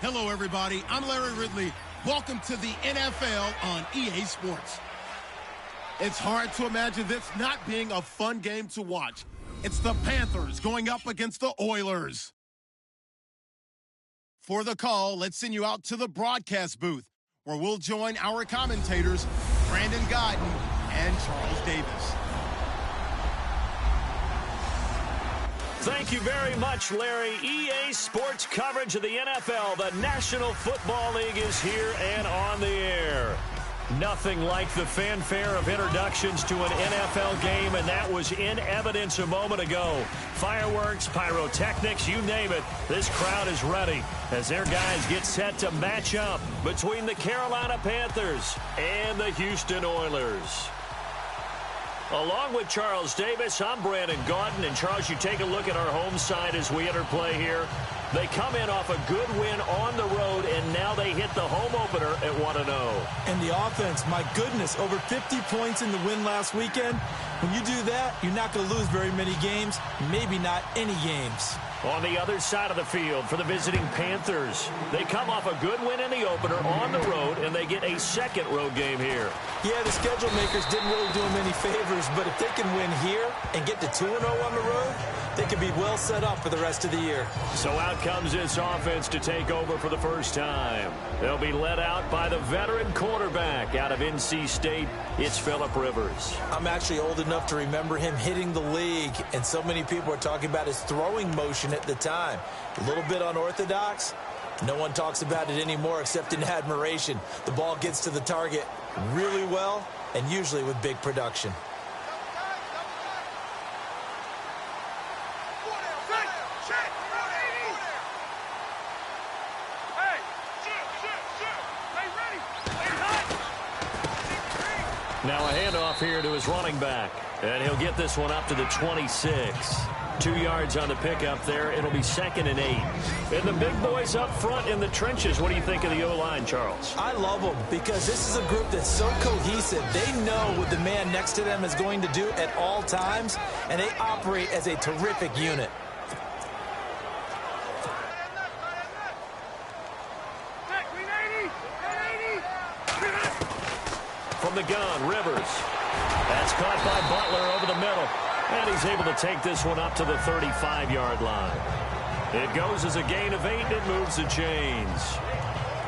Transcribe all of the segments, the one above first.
Hello, everybody. I'm Larry Ridley. Welcome to the NFL on EA Sports. It's hard to imagine this not being a fun game to watch. It's the Panthers going up against the Oilers. For the call, let's send you out to the broadcast booth, where we'll join our commentators, Brandon Godden and Charles Davis. Thank you very much, Larry. EA Sports coverage of the NFL. The National Football League is here and on the air. Nothing like the fanfare of introductions to an NFL game, and that was in evidence a moment ago. Fireworks, pyrotechnics, you name it. This crowd is ready as their guys get set to match up between the Carolina Panthers and the Houston Oilers. Along with Charles Davis, I'm Brandon Gaudin. And, Charles, you take a look at our home side as we enter play here. They come in off a good win on the road, and now they hit the home opener at 1-0. And the offense, my goodness, over 50 points in the win last weekend. When you do that, you're not going to lose very many games, maybe not any games. On the other side of the field for the visiting Panthers, they come off a good win in the opener on the road, and they get a second road game here. Yeah, the schedule makers didn't really do them any favors, but if they can win here and get to 2-0 on the road, they can be well set up for the rest of the year. So out comes this offense to take over for the first time. They'll be led out by the veteran quarterback out of NC State. It's Phillip Rivers. I'm actually old enough to remember him hitting the league, and so many people are talking about his throwing motion at the time. A little bit unorthodox. No one talks about it anymore except in admiration. The ball gets to the target really well, and usually with big production. Now a handoff here to his running back, and he'll get this one up to the 26. 2 yards on the pickup there. It'll be 2nd and 8. And the big boys up front in the trenches. What do you think of the O-line, Charles? I love them because this is a group that's so cohesive. They know what the man next to them is going to do at all times, and they operate as a terrific unit. From the gun, Rivers. That's caught by Butler over the middle. And he's able to take this one up to the 35-yard line. It goes as a gain of 8, and it moves the chains.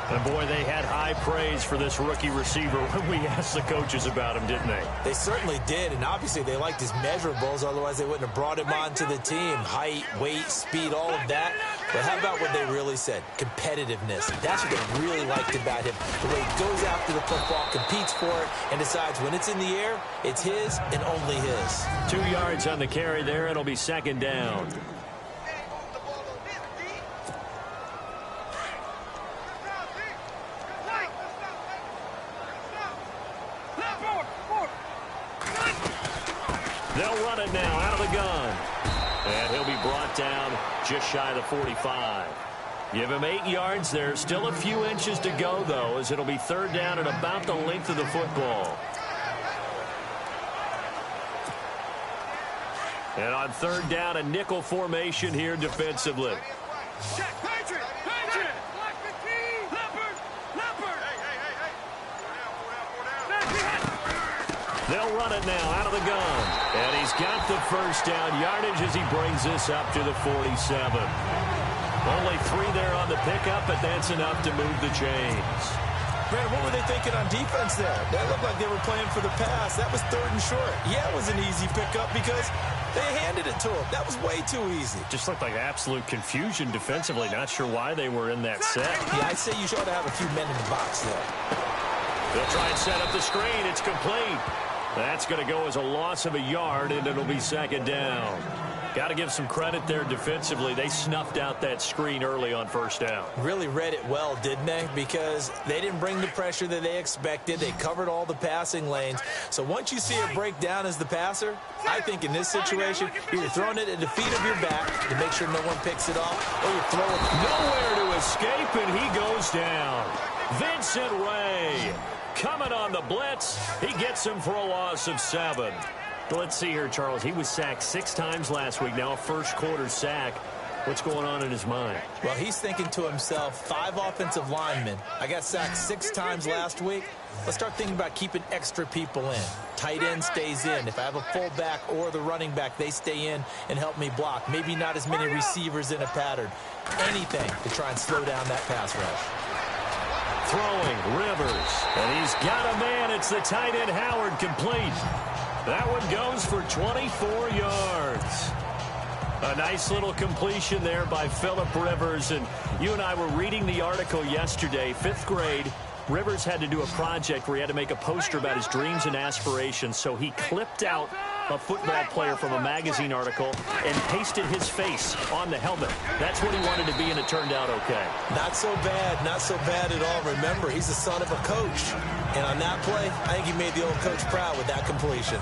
And, boy, they had high praise for this rookie receiver when we asked the coaches about him, didn't they? They certainly did, and obviously they liked his measurables. Otherwise, they wouldn't have brought him onto the team. Height, weight, speed, all of that. But how about what they really said? Competitiveness. That's what they really liked about him. The way he goes after the football, competes for it, and decides when it's in the air, it's his and only his. 2 yards on the carry there. It'll be 2nd down. They'll run it now out of the gun. And he'll be brought down just shy of the 45. Give him 8 yards there. Still a few inches to go, though, as it'll be 3rd down and about the length of the football. And on 3rd down, a nickel formation here defensively. They'll run it now out of the gun. And he's got the first down yardage as he brings this up to the 47. Only 3 there on the pickup, but that's enough to move the chains. Brandon, what were they thinking on defense there? That looked like they were playing for the pass. That was 3rd and short. Yeah, it was an easy pickup because they handed it to him. That was way too easy. Just looked like absolute confusion defensively. Not sure why they were in that set. Yeah, I'd say you ought to have a few men in the box there. They'll try and set up the screen. It's complete. That's going to go as a loss of a yard, and it'll be 2nd down. Got to give some credit there defensively. They snuffed out that screen early on 1st down. Really read it well, didn't they? Because they didn't bring the pressure that they expected. They covered all the passing lanes. So once you see it break down as the passer, I think in this situation, you're throwing it at the feet of your back to make sure no one picks it off, or you're throwing nowhere to escape, and he goes down. Vincent Ray coming on the blitz. He gets him for a loss of 7. Let's see here, Charles. He was sacked 6 times last week. Now a first quarter sack. What's going on in his mind? Well, he's thinking to himself, 5 offensive linemen. I got sacked 6 times last week. Let's start thinking about keeping extra people in. Tight end stays in. If I have a fullback or the running back, they stay in and help me block. Maybe not as many receivers in a pattern. Anything to try and slow down that pass rush. Throwing, Rivers. And he's got a man. It's the tight end, Howard, complete. That one goes for 24 yards. A nice little completion there by Phillip Rivers. And you and I were reading the article yesterday, 5th grade. Rivers had to do a project where he had to make a poster about his dreams and aspirations. So he clipped out a football player from a magazine article and pasted his face on the helmet. That's what he wanted to be, and it turned out okay. Not so bad at all. Remember, he's the son of a coach. And on that play, I think he made the old coach proud with that completion.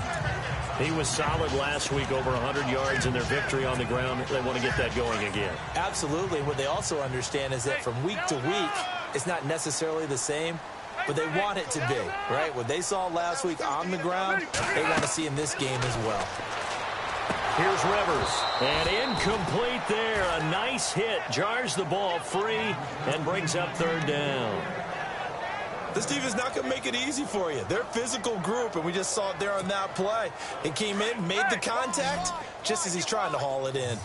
He was solid last week, over 100 yards in their victory on the ground. They want to get that going again. Absolutely. What they also understand is that from week to week, it's not necessarily the same, but they want it to be, right? What they saw last week on the ground, they want to see in this game as well. Here's Rivers, and incomplete there. A nice hit, jars the ball free, and brings up 3rd down. This team is not going to make it easy for you. They're a physical group, and we just saw it there on that play. It came in, made the contact, just as he's trying to haul it in.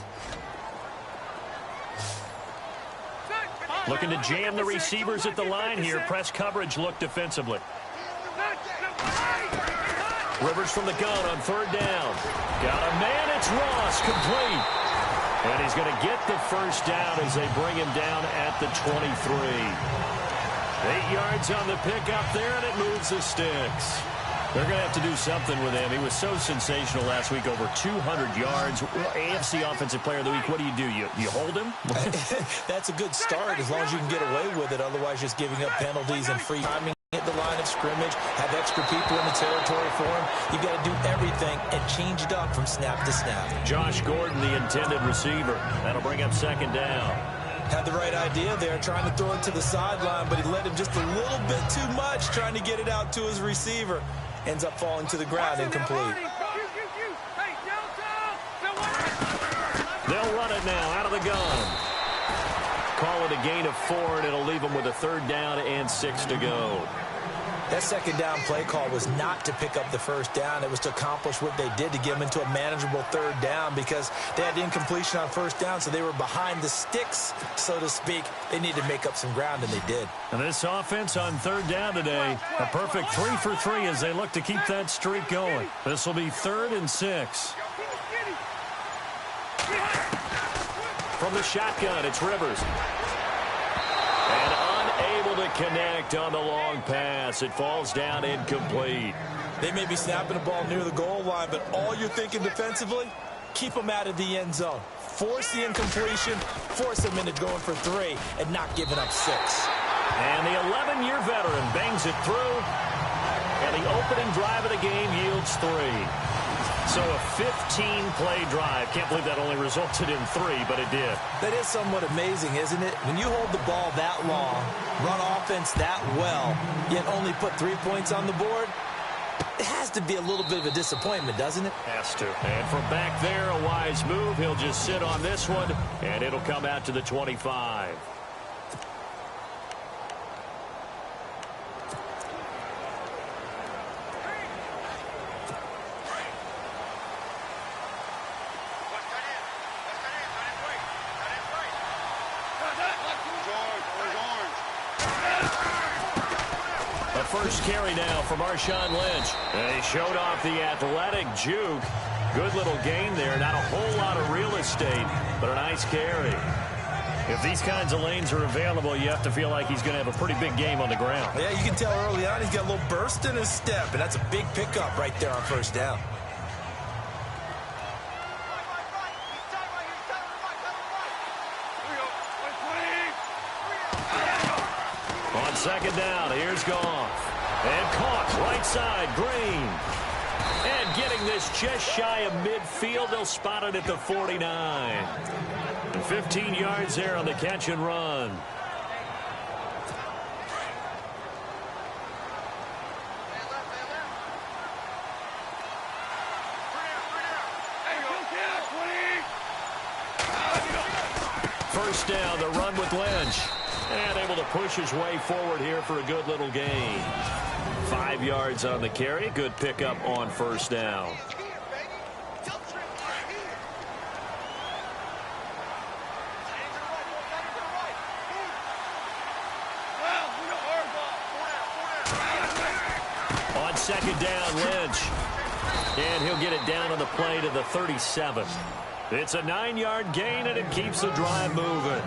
Looking to jam the receivers at the line here. Press coverage look defensively. Rivers from the gun on 3rd down. Got a man, it's Ross, complete. And he's going to get the 1st down as they bring him down at the 23. 8 yards on the pickup there, and it moves the sticks. They're going to have to do something with him. He was so sensational last week, over 200 yards. AFC Offensive Player of the Week, what do? You hold him? That's a good start as long as you can get away with it. Otherwise, just giving up penalties and free timing at the line of scrimmage, have extra people in the territory for him. You've got to do everything and change it up from snap to snap. Josh Gordon, the intended receiver. That'll bring up 2nd down. Had the right idea there, trying to throw it to the sideline, but he let him just a little bit too much, trying to get it out to his receiver. Ends up falling to the ground, incomplete. They'll run it now out of the gun. Call it a gain of 4, and it'll leave them with a 3rd down and 6 to go. That 2nd down play call was not to pick up the 1st down. It was to accomplish what they did, to get them into a manageable 3rd down, because they had incompletion on 1st down, so they were behind the sticks, so to speak. They needed to make up some ground, and they did. And this offense on 3rd down today, a perfect 3 for 3 as they look to keep that streak going. This will be 3rd and 6. From the shotgun, it's Rivers. And unable to connect on the long pass. It falls down incomplete. They may be snapping the ball near the goal line, but all you're thinking defensively, keep them out of the end zone. Force the incompletion, force them into going for 3, and not giving up 6. And the 11-year veteran bangs it through. And the opening drive of the game yields 3. So a 15-play drive. Can't believe that only resulted in 3, but it did. That is somewhat amazing, isn't it? When you hold the ball that long, run offense that well, yet only put 3 points on the board, it has to be a little bit of a disappointment, doesn't it? Has to. And from back there, a wise move. He'll just sit on this one, and it'll come out to the 25. First carry now from Marshawn Lynch. And he showed off the athletic juke. Good little game there. Not a whole lot of real estate, but a nice carry. If these kinds of lanes are available, you have to feel like he's going to have a pretty big game on the ground. Yeah, you can tell early on he's got a little burst in his step, and that's a big pickup right there on 1st down. On 2nd down, here's Goff. And caught right side, Green. And getting this just shy of midfield, they'll spot it at the 49. And 15 yards there on the catch and run. first down. The run with Lynch. And able to push his way forward here for a good little gain. 5 yards on the carry. Good pickup on first down. On second down, Lynch. And he'll get it down on the play to the 37. It's a 9-yard gain, and it keeps the drive moving.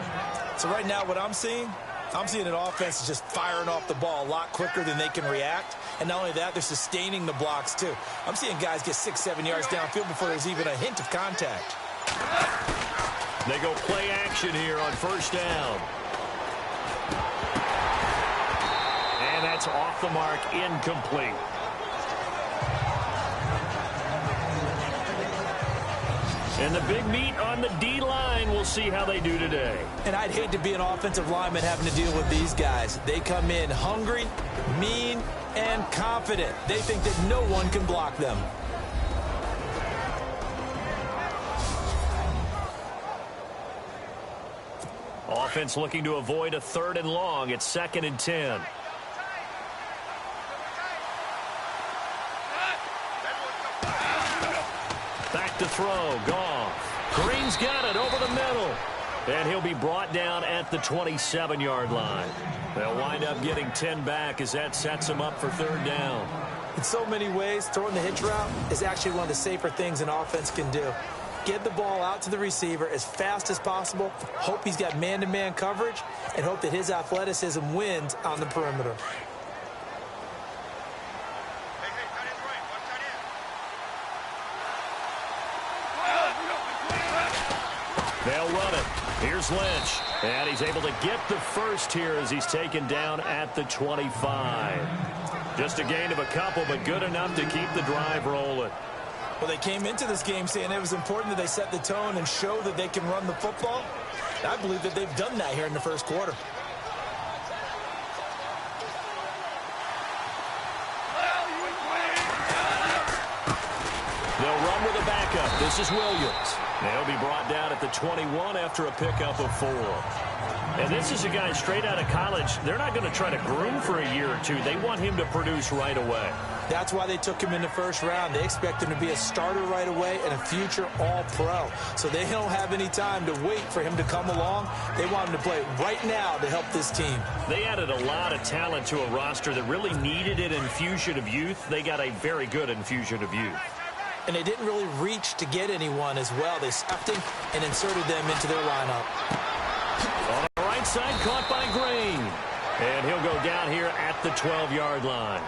So right now what I'm seeing an offense is just firing off the ball a lot quicker than they can react. And not only that, they're sustaining the blocks too. I'm seeing guys get 6-7 yards downfield before there's even a hint of contact. They go play action here on first down. And that's off the mark, incomplete. And the big meat on the D-line, we'll see how they do today. And I'd hate to be an offensive lineman having to deal with these guys. They come in hungry, mean, and confident. They think that no one can block them. Offense looking to avoid a 3rd and long. It's 2nd and 10. Back to throw. Goff. Green's got it over the middle. And he'll be brought down at the 27-yard line. They'll wind up getting 10 back as that sets them up for 3rd down. In so many ways, throwing the hitch route is actually one of the safer things an offense can do. Get the ball out to the receiver as fast as possible, hope he's got man-to-man coverage, and hope that his athleticism wins on the perimeter. They'll run it. Here's Lynch. And he's able to get the first here as he's taken down at the 25. Just a gain of a couple, but good enough to keep the drive rolling. Well, they came into this game saying it was important that they set the tone and show that they can run the football. I believe that they've done that here in the first quarter. They'll run with a backup. This is Williams. They'll be brought down at the 21 after a pickup of 4. And this is a guy straight out of college. They're not going to try to groom for a year or two. They want him to produce right away. That's why they took him in the first round. They expect him to be a starter right away and a future all-pro. So they don't have any time to wait for him to come along. They want him to play right now to help this team. They added a lot of talent to a roster that really needed an infusion of youth. They got a very good infusion of youth. And they didn't really reach to get anyone as well. They stuffed him and inserted them into their lineup. On the right side, caught by Green. And he'll go down here at the 12-yard line.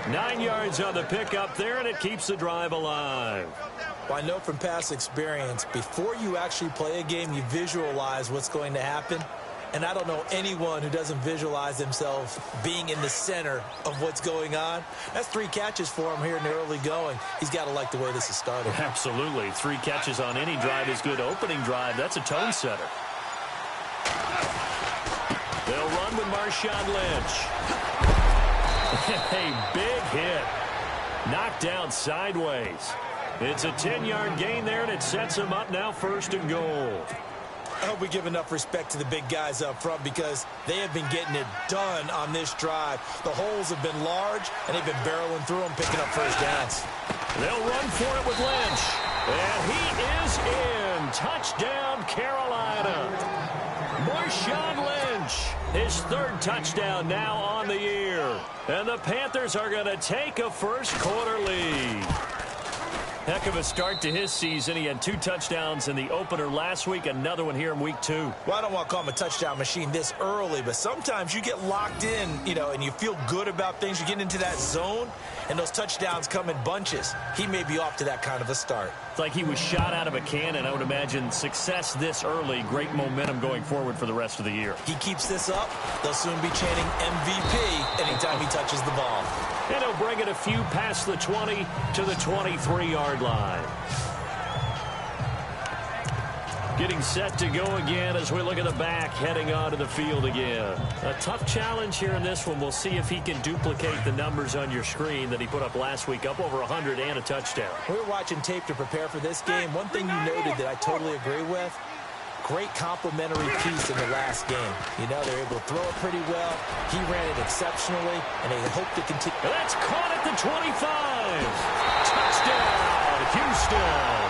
9 yards on the pickup there, and it keeps the drive alive. Well, I know from past experience, before you actually play a game, you visualize what's going to happen. And I don't know anyone who doesn't visualize themselves being in the center of what's going on. That's 3 catches for him here in the early going. He's got to like the way this is started. Absolutely. 3 catches on any drive is good. Opening drive, that's a tone setter. They'll run with Marshawn Lynch. A big hit. Knocked down sideways. It's a 10-yard gain there, and it sets him up now 1st and goal. I hope we give enough respect to the big guys up front because they have been getting it done on this drive. The holes have been large, and they've been barreling through them, picking up first downs. They'll run for it with Lynch. And he is in. Touchdown, Carolina. Marshawn Lynch, his 3rd touchdown now on the year. And the Panthers are going to take a first-quarter lead. Heck of a start to his season. He had 2 touchdowns in the opener last week, another one here in week 2. Well, I don't want to call him a touchdown machine this early, but sometimes you get locked in, and you feel good about things. You get into that zone, and those touchdowns come in bunches. He may be off to that kind of a start. It's like he was shot out of a cannon. I would imagine success this early, great momentum going forward for the rest of the year. He keeps this up, they'll soon be chanting MVP anytime he touches the ball. And he'll bring it a few past the 20 to the 23-yard line. Getting set to go again as we look at the back, heading onto the field again. A tough challenge here in this one. We'll see if he can duplicate the numbers on your screen that he put up last week, up over 100 and a touchdown. We were watching tape to prepare for this game. One thing you noted that I totally agree with great complementary piece in the last game. You know, they're able to throw it pretty well. He ran it exceptionally, and they hope to continue. That's caught at the 25. Touchdown, Houston.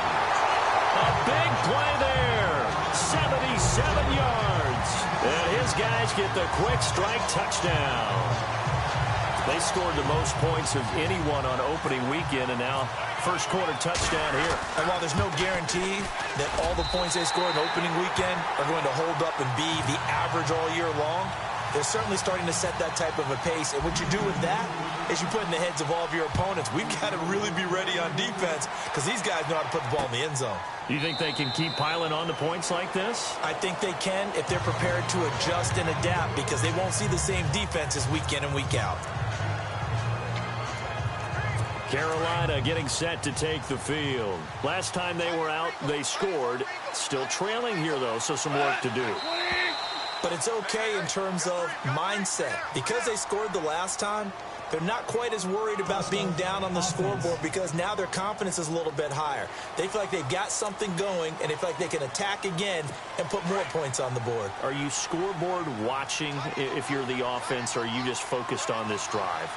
A big play there. 77 yards. And his guys get the quick strike touchdown. They scored the most points of anyone on opening weekend, and now first quarter touchdown here. And while there's no guarantee that all the points they scored in opening weekend are going to hold up and be the average all year long, they're certainly starting to set that type of a pace. And what you do with that is you put in the heads of all of your opponents, we've got to really be ready on defense because these guys know how to put the ball in the end zone. You think they can keep piling on the points like this? I think they can if they're prepared to adjust and adapt because they won't see the same defenses week in and week out. Carolina getting set to take the field. Last time they were out, they scored. Still trailing here, though, so some work to do. But it's okay in terms of mindset. Because they scored the last time, they're not quite as worried about being down on the scoreboard because now their confidence is a little bit higher. They feel like they've got something going, and they feel like they can attack again and put more points on the board. Are you scoreboard watching if you're the offense, or are you just focused on this drive?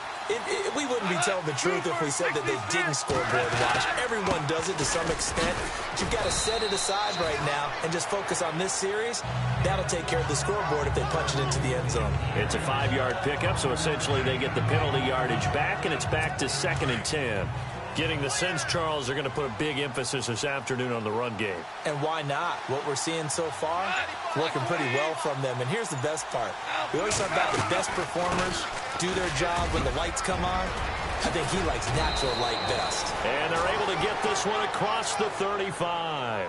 We wouldn't be telling the truth if we said that they didn't scoreboard watch. Everyone does it to some extent. But you've got to set it aside right now and just focus on this series. That'll take care of the scoreboard if they punch it into the end zone. It's a 5-yard pickup, so essentially they get the penalty yardage back, and it's back to 2nd and 10. Getting the sense, Charles, they're going to put a big emphasis this afternoon on the run game. And why not? What we're seeing so far, working pretty well from them. And here's the best part. We always talk about the best performers do their job when the lights come on. I think he likes natural light best. And they're able to get this one across the 35.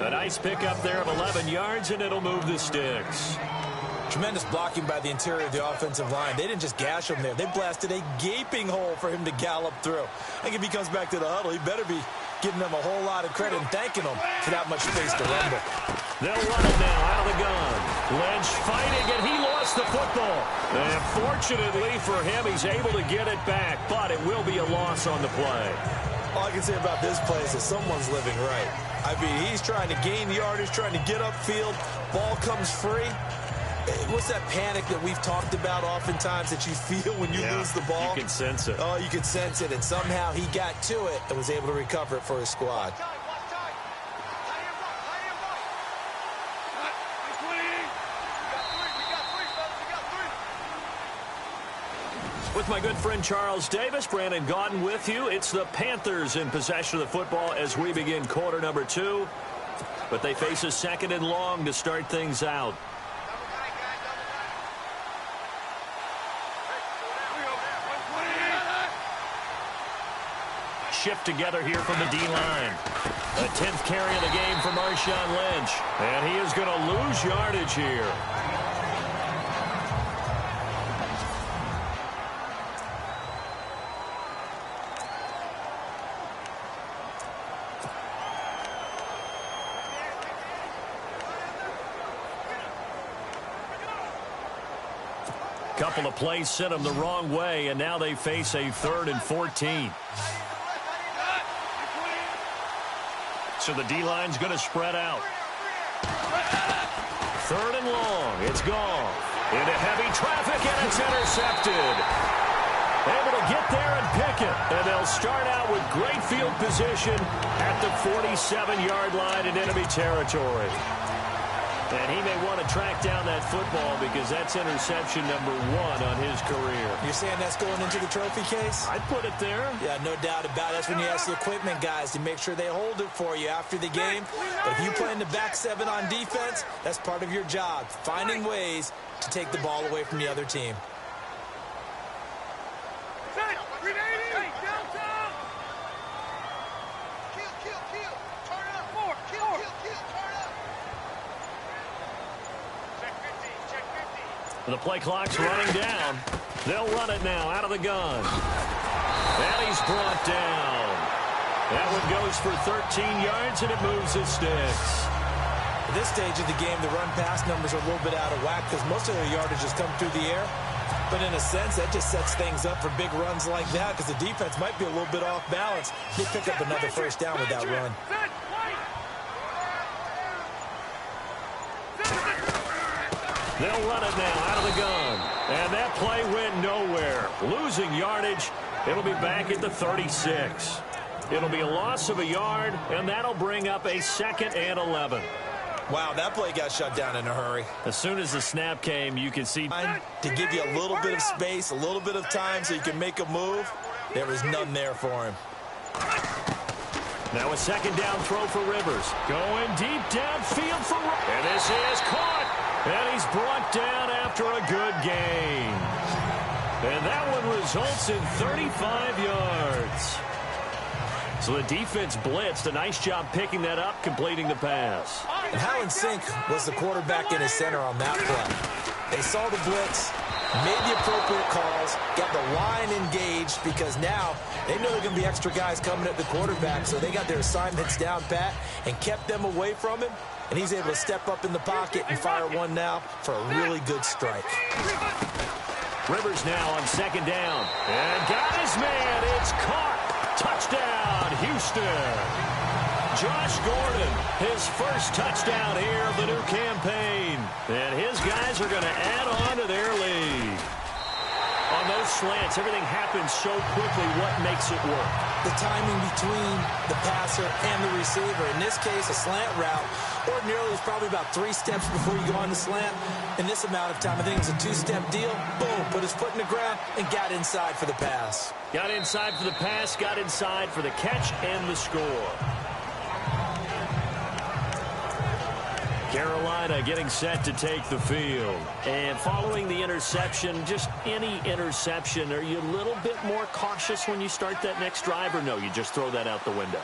A nice pickup there of 11 yards, and it'll move the sticks. Tremendous blocking by the interior of the offensive line. They didn't just gash him there. They blasted a gaping hole for him to gallop through. I think if he comes back to the huddle, he better be giving them a whole lot of credit and thanking them for that much space to rumble. They'll run it now out of the gun. Lynch fighting, and he lost the football. And fortunately for him, he's able to get it back, but it will be a loss on the play. All I can say about this play is that someone's living right. I mean, he's trying to gain yardage, trying to get upfield. Ball comes free. What's that panic that we've talked about oftentimes that you feel when you lose the ball? You can sense it. Oh, you can sense it, and somehow he got to it and was able to recover it for his squad. With my good friend Charles Davis, Brandon Gaudin with you. It's the Panthers in possession of the football as we begin quarter number 2. But they face a 2nd and long to start things out. Shift together here from the D-line. A 10th carry of the game for Marshawn Lynch. And he is going to lose yardage here. Couple of plays sent them the wrong way, and now they face a 3rd and 14. So the D-line's going to spread out. 3rd and long. It's gone. Into heavy traffic, and it's intercepted. Able to get there and pick it. And they'll start out with great field position at the 47-yard line in enemy territory. And he may want to track down that football because that's interception number 1 on his career. You're saying that's going into the trophy case? I'd put it there. Yeah, no doubt about it. That's when you ask the equipment guys to make sure they hold it for you after the game. But if you play in the back 7 on defense, that's part of your job, finding ways to take the ball away from the other team. The play clock's running down. They'll run it now out of the gun. And he's brought down. That one goes for 13 yards, and it moves the sticks. At this stage of the game, the run-pass numbers are a little bit out of whack because most of their yardage has come through the air. But in a sense, that just sets things up for big runs like that because the defense might be a little bit off balance. They pick up another first down with that run. They'll run it now out of the gun. And that play went nowhere. Losing yardage. It'll be back at the 36. It'll be a loss of a yard, and that'll bring up a 2nd and 11. Wow, that play got shut down in a hurry. As soon as the snap came, you could see. To give you a little bit of space, a little bit of time so you can make a move, there was none there for him. Now a 2nd down throw for Rivers. Going deep downfield for Rivers. And this is caught. And he's brought down after a good gain. And that one results in 35 yards. So the defense blitzed. A nice job picking that up, completing the pass. And how in sync was the quarterback in his center on that play? They saw the blitz, made the appropriate calls, got the line engaged because now they know there are going to be extra guys coming at the quarterback, so they got their assignments down pat and kept them away from him, and he's able to step up in the pocket and fire one now for a really good strike. Rivers now on 2nd down. And got his man. It's caught. Touchdown, Houston. Josh Gordon, his first touchdown here of the new campaign. And his guys are going to add on to their lead. On those slants, everything happens so quickly. What makes it work? The timing between the passer and the receiver. In this case, a slant route. Ordinarily, it's probably about 3 steps before you go on the slant. In this amount of time, I think it was a 2-step deal. Boom, put his foot in the ground and got inside for the pass. Got inside for the pass, got inside for the catch and the score. Carolina getting set to take the field. And following the interception, just any interception, are you a little bit more cautious when you start that next drive, or no, you just throw that out the window?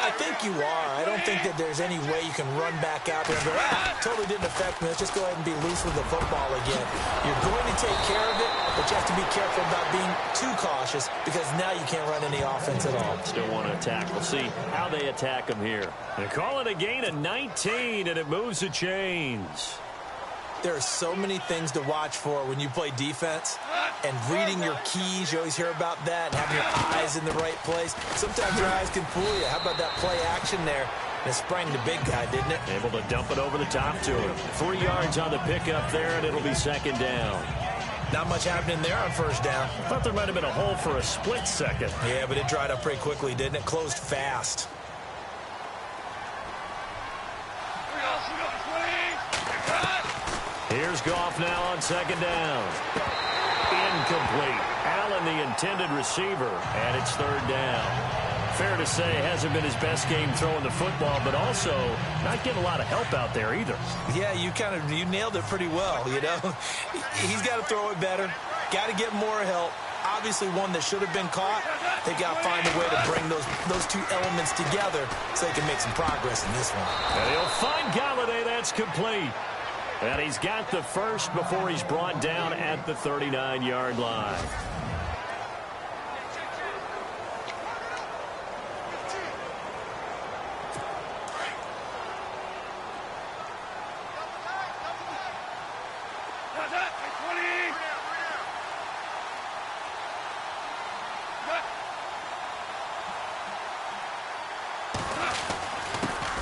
I think you are. I don't think that there's any way you can run back out there and go, totally didn't affect me. Let's just go ahead and be loose with the football again. You're going to take care of it, but you have to be careful about being too cautious because now you can't run any offense at all. Still want to attack. We'll see how they attack them here. They call it a gain of 19, and it moves the chains. There are so many things to watch for when you play defense, and reading your keys, you always hear about that, and having your eyes in the right place. Sometimes your eyes can fool you. How about that play action there? And it sprang the big guy, didn't it? Able to dump it over the top to him. 3 yards on the pickup there, and it'll be 2nd down. Not much happening there on 1st down. I thought there might have been a hole for a split second. Yeah, but it dried up pretty quickly, didn't it? Closed fast. Here's Goff now on 2nd down. Incomplete. Allen, the intended receiver, and it's 3rd down. Fair to say, hasn't been his best game throwing the football, but also not getting a lot of help out there either. Yeah, you nailed it pretty well, you know. He's got to throw it better. Got to get more help. Obviously one that should have been caught. They got to find a way to bring those two elements together so they can make some progress in this one. And he'll find Galladay. That's complete. And he's got the first before he's brought down at the 39-yard line.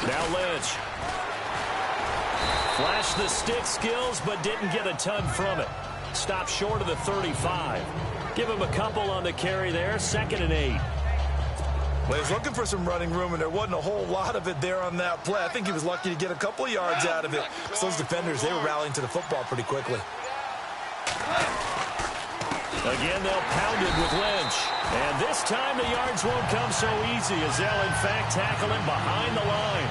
Now Lynch. Flashed the stick skills, but didn't get a ton from it. Stopped short of the 35. Give him a couple on the carry there. 2nd and 8. Well, he was looking for some running room, and there wasn't a whole lot of it there on that play. I think he was lucky to get a couple of yards out of it. So those defenders, they were rallying to the football pretty quickly. Again, they'll pound it with Lynch. And this time the yards won't come so easy as they'll, in fact, tackle him behind the line.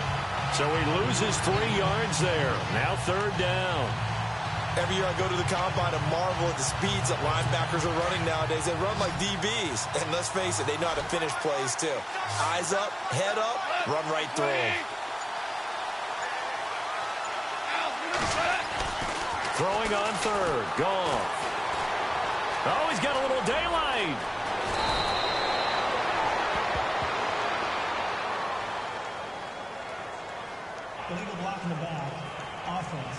So he loses 3 yards there. Now 3rd down. Every year I go to the combine and marvel at the speeds that linebackers are running nowadays. They run like DBs. And let's face it, they know how to finish plays too. Eyes up, head up, run right through them. Throwing on 3rd. Gone. Oh, he's got a little daylight. Illegal block in the back. Offense.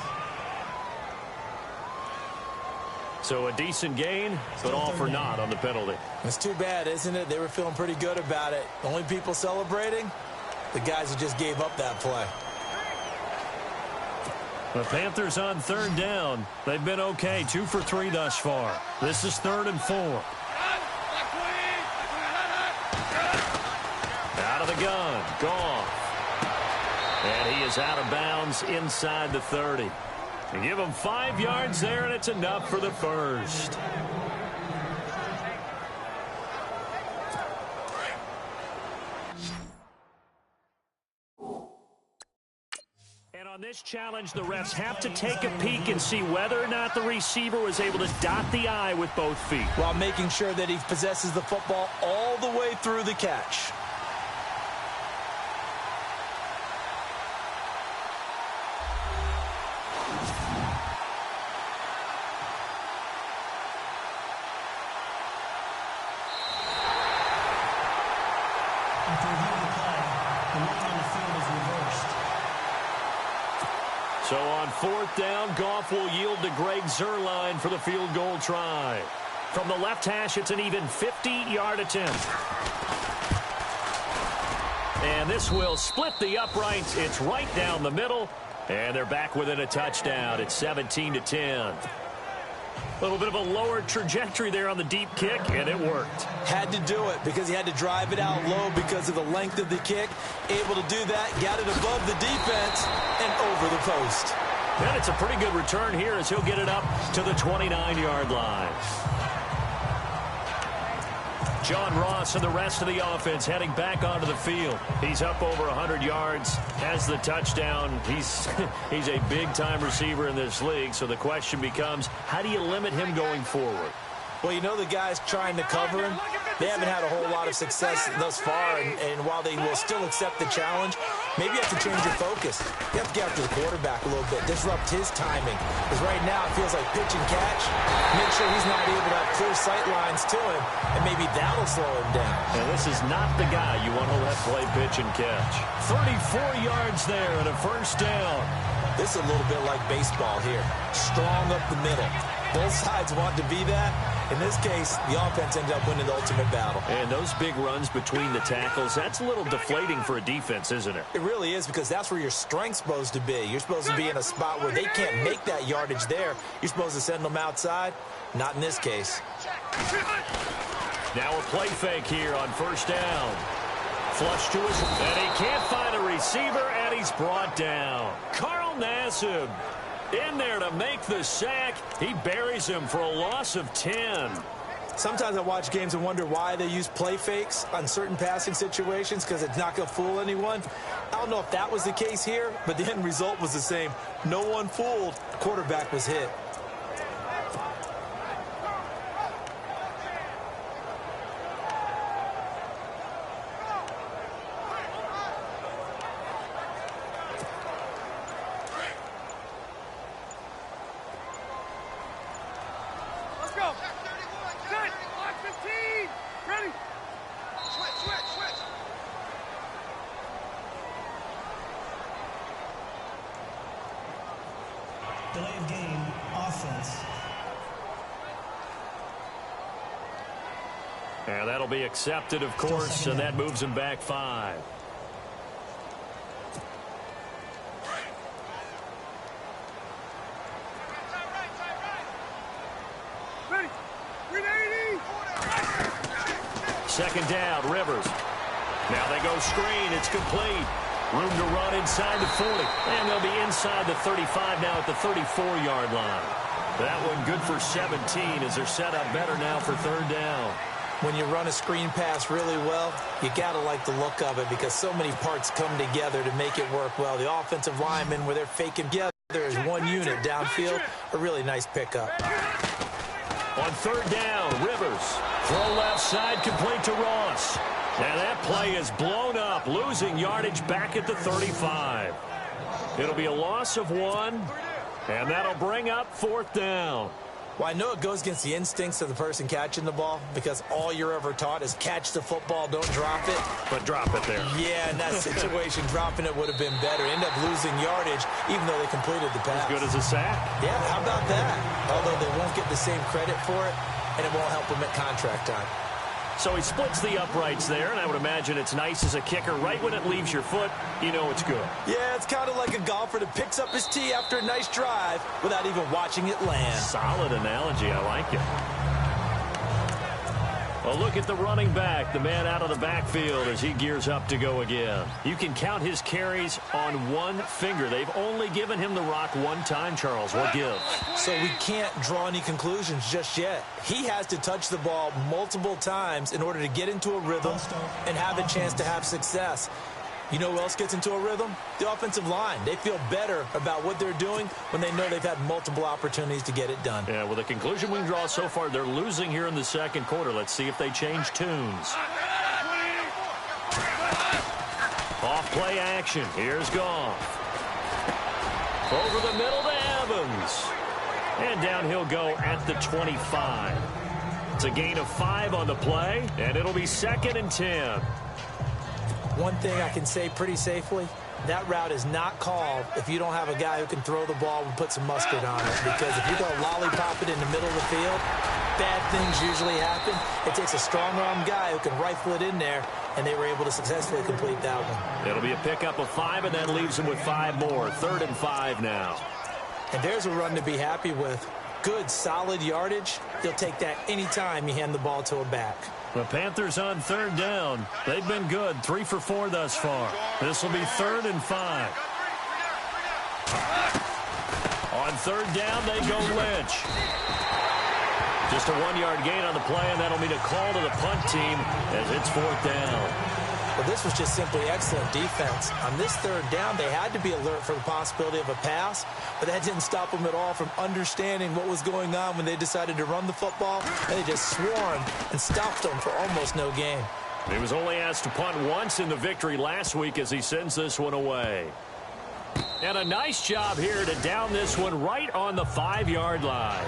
So a decent gain, but all for naught on the penalty. It's too bad, isn't it? They were feeling pretty good about it. The only people celebrating, the guys who just gave up that play. The Panthers on third down. They've been okay, 2 for 3 thus far. This is 3rd and 4. Out of the gun, Goff. And he is out of bounds inside the 30. You give him 5 yards there, and it's enough for the first. And on this challenge, the refs have to take a peek and see whether or not the receiver was able to dot the I with both feet, while making sure that he possesses the football all the way through the catch. So on 4th down, Goff will yield to Greg Zuerlein for the field goal try. From the left hash, it's an even 50-yard attempt. And this will split the uprights. It's right down the middle. And they're back within a touchdown. It's 17-10. A little bit of a lower trajectory there on the deep kick, and it worked. Had to do it because he had to drive it out low because of the length of the kick. Able to do that, got it above the defense, and over the post. And it's a pretty good return here as he'll get it up to the 29-yard line. John Ross and the rest of the offense heading back onto the field. He's up over 100 yards, has the touchdown. He's a big-time receiver in this league, so the question becomes, how do you limit him going forward? Well, you know the guys trying to cover him, they haven't had a whole lot of success thus far, and while they will still accept the challenge, maybe you have to change your focus. You have to get after the quarterback a little bit, disrupt his timing, because right now it feels like pitch and catch. Make sure he's not able to have clear sight lines to him, and maybe that'll slow him down. And this is not the guy you want to let play pitch and catch. 34 yards there and a first down. This is a little bit like baseball here. Strong up the middle. Both sides want to be that. In this case, the offense ended up winning the ultimate battle. And those big runs between the tackles, that's a little deflating for a defense, isn't it? It really is, because that's where your strength's supposed to be. You're supposed to be in a spot where they can't make that yardage there. You're supposed to send them outside. Not in this case. Now a play fake here on first down. Flush to his, and he can't find a receiver, and he's brought down. Carl Nassib in there to make the sack. He buries him for a loss of 10. Sometimes I watch games and wonder why they use play fakes on certain passing situations, because it's not going to fool anyone. I don't know if that was the case here, but the end result was the same. No one fooled. The quarterback was hit. Delay of game, offense. And that'll be accepted, of course, and that moves him back 5. Second down, Rivers. Now they go screen. It's complete. Room to run inside the 40. And they'll be inside the 35 now at the 34-yard line. That one good for 17 as they're set up better now for third down. When you run a screen pass really well, you got to like the look of it, because so many parts come together to make it work well. The offensive linemen, where they're faking together as one unit downfield, a really nice pickup. On third down, Rivers. Throw left side, complete to Ross. And that play is blown up, losing yardage back at the 35. It'll be a loss of 1, and that'll bring up fourth down. Well, I know it goes against the instincts of the person catching the ball, because all you're ever taught is catch the football, don't drop it. But drop it there. Yeah, in that situation, dropping it would have been better. End up losing yardage, even though they completed the pass. As good as a sack. Yeah, how about that? Although they won't get the same credit for it, and it won't help them at contract time. So he splits the uprights there, and I would imagine it's nice as a kicker. Right when it leaves your foot, you know it's good. Yeah, it's kind of like a golfer that picks up his tee after a nice drive without even watching it land. Solid analogy. I like it. Well, look at the running back, the man out of the backfield as he gears up to go again. You can count his carries on one finger. They've only given him the rock one time, Charles. What gives? So we can't draw any conclusions just yet. He has to touch the ball multiple times in order to get into a rhythm and have a chance to have success. You know who else gets into a rhythm? The offensive line. They feel better about what they're doing when they know they've had multiple opportunities to get it done. Yeah, well, the conclusion we can draw so far, they're losing here in the second quarter. Let's see if they change tunes. Off play action. Here's Goff. Over the middle to Evans. And down he'll go at the 25. It's a gain of 5 on the play, and it'll be 2nd and 10. One thing I can say pretty safely, that route is not called if you don't have a guy who can throw the ball and put some mustard on it. Because if you go lollipop it in the middle of the field, bad things usually happen. It takes a strong-arm guy who can rifle it in there, and they were able to successfully complete that one. It'll be a pickup of 5, and that leaves them with 5 more. 3rd and 5 now. And there's a run to be happy with. Good, solid yardage. He'll take that anytime you hand the ball to a back. The Panthers on 3rd down. They've been good. 3 for 4 thus far. This will be 3rd and 5. On 3rd down, they go Lynch. Just a 1-yard gain on the play, and that'll mean a call to the punt team as it's 4th down. Well, this was just simply excellent defense. On this 3rd down, they had to be alert for the possibility of a pass, but that didn't stop them at all from understanding what was going on when they decided to run the football, and they just swarmed and stopped them for almost no gain. He was only asked to punt once in the victory last week as he sends this one away. And a nice job here to down this one right on the 5-yard line.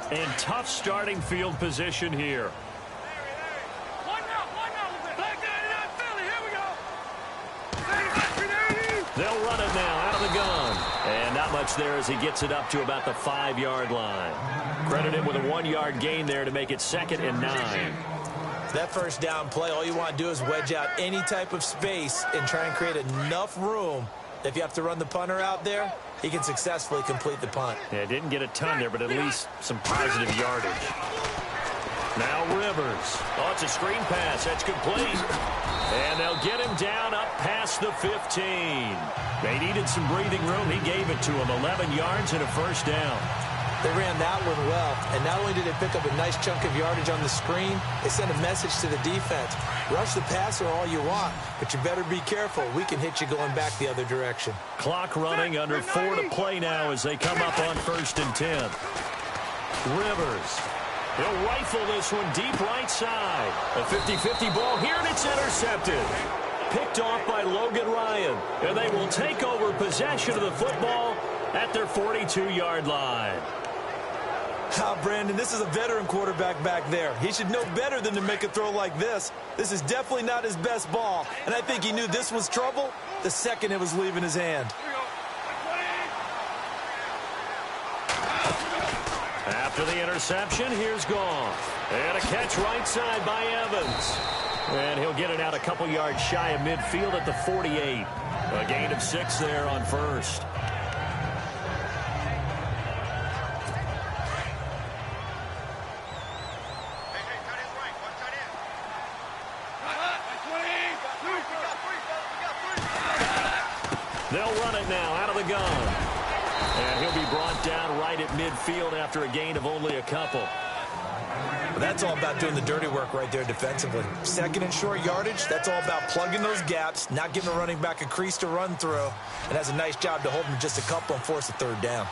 And tough starting field position here. They'll run it now out of the gun. And not much there as he gets it up to about the 5-yard line. Credit him with a 1-yard gain there to make it 2nd and 9. That 1st down play, all you want to do is wedge out any type of space and try and create enough room. If you have to run the punter out there, he can successfully complete the punt. Yeah, didn't get a ton there, but at least some positive yardage. Now Rivers. Oh, it's a screen pass. That's complete. And they'll get him down up past the 15. They needed some breathing room. He gave it to him. 11 yards and a 1st down. They ran that one well, and not only did they pick up a nice chunk of yardage on the screen, they sent a message to the defense. Rush the passer all you want, but you better be careful. We can hit you going back the other direction. Clock running, under 4 to play now as they come up on 1st and 10. Rivers. He'll rifle this one deep right side. A 50-50 ball here, and it's intercepted. Picked off by Logan Ryan, and they will take over possession of the football at their 42-yard line. Brandon, this is a veteran quarterback back there. He should know better than to make a throw like this. This is definitely not his best ball, and I think he knew this was trouble the second it was leaving his hand. After the interception, here's Goff. And a catch right side by Evans. And he'll get it out a couple yards shy of midfield at the 48. A gain of 6 there on 1st. They'll run it now out of the gun. And he'll be brought down right at midfield after a gain of only a couple. Well, that's all about doing the dirty work right there defensively. 2nd and short yardage, that's all about plugging those gaps, not giving a running back a crease to run through, and has a nice job to hold him just a couple and force a 3rd down.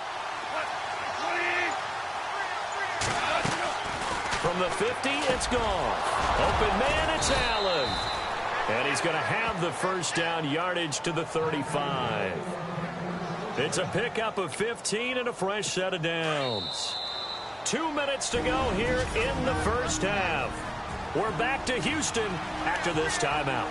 From the 50, it's gone. Open man, it's Allen. And he's going to have the 1st down yardage to the 35. It's a pickup of 15 and a fresh set of downs. 2 minutes to go here in the 1st half. We're back to Houston after this timeout.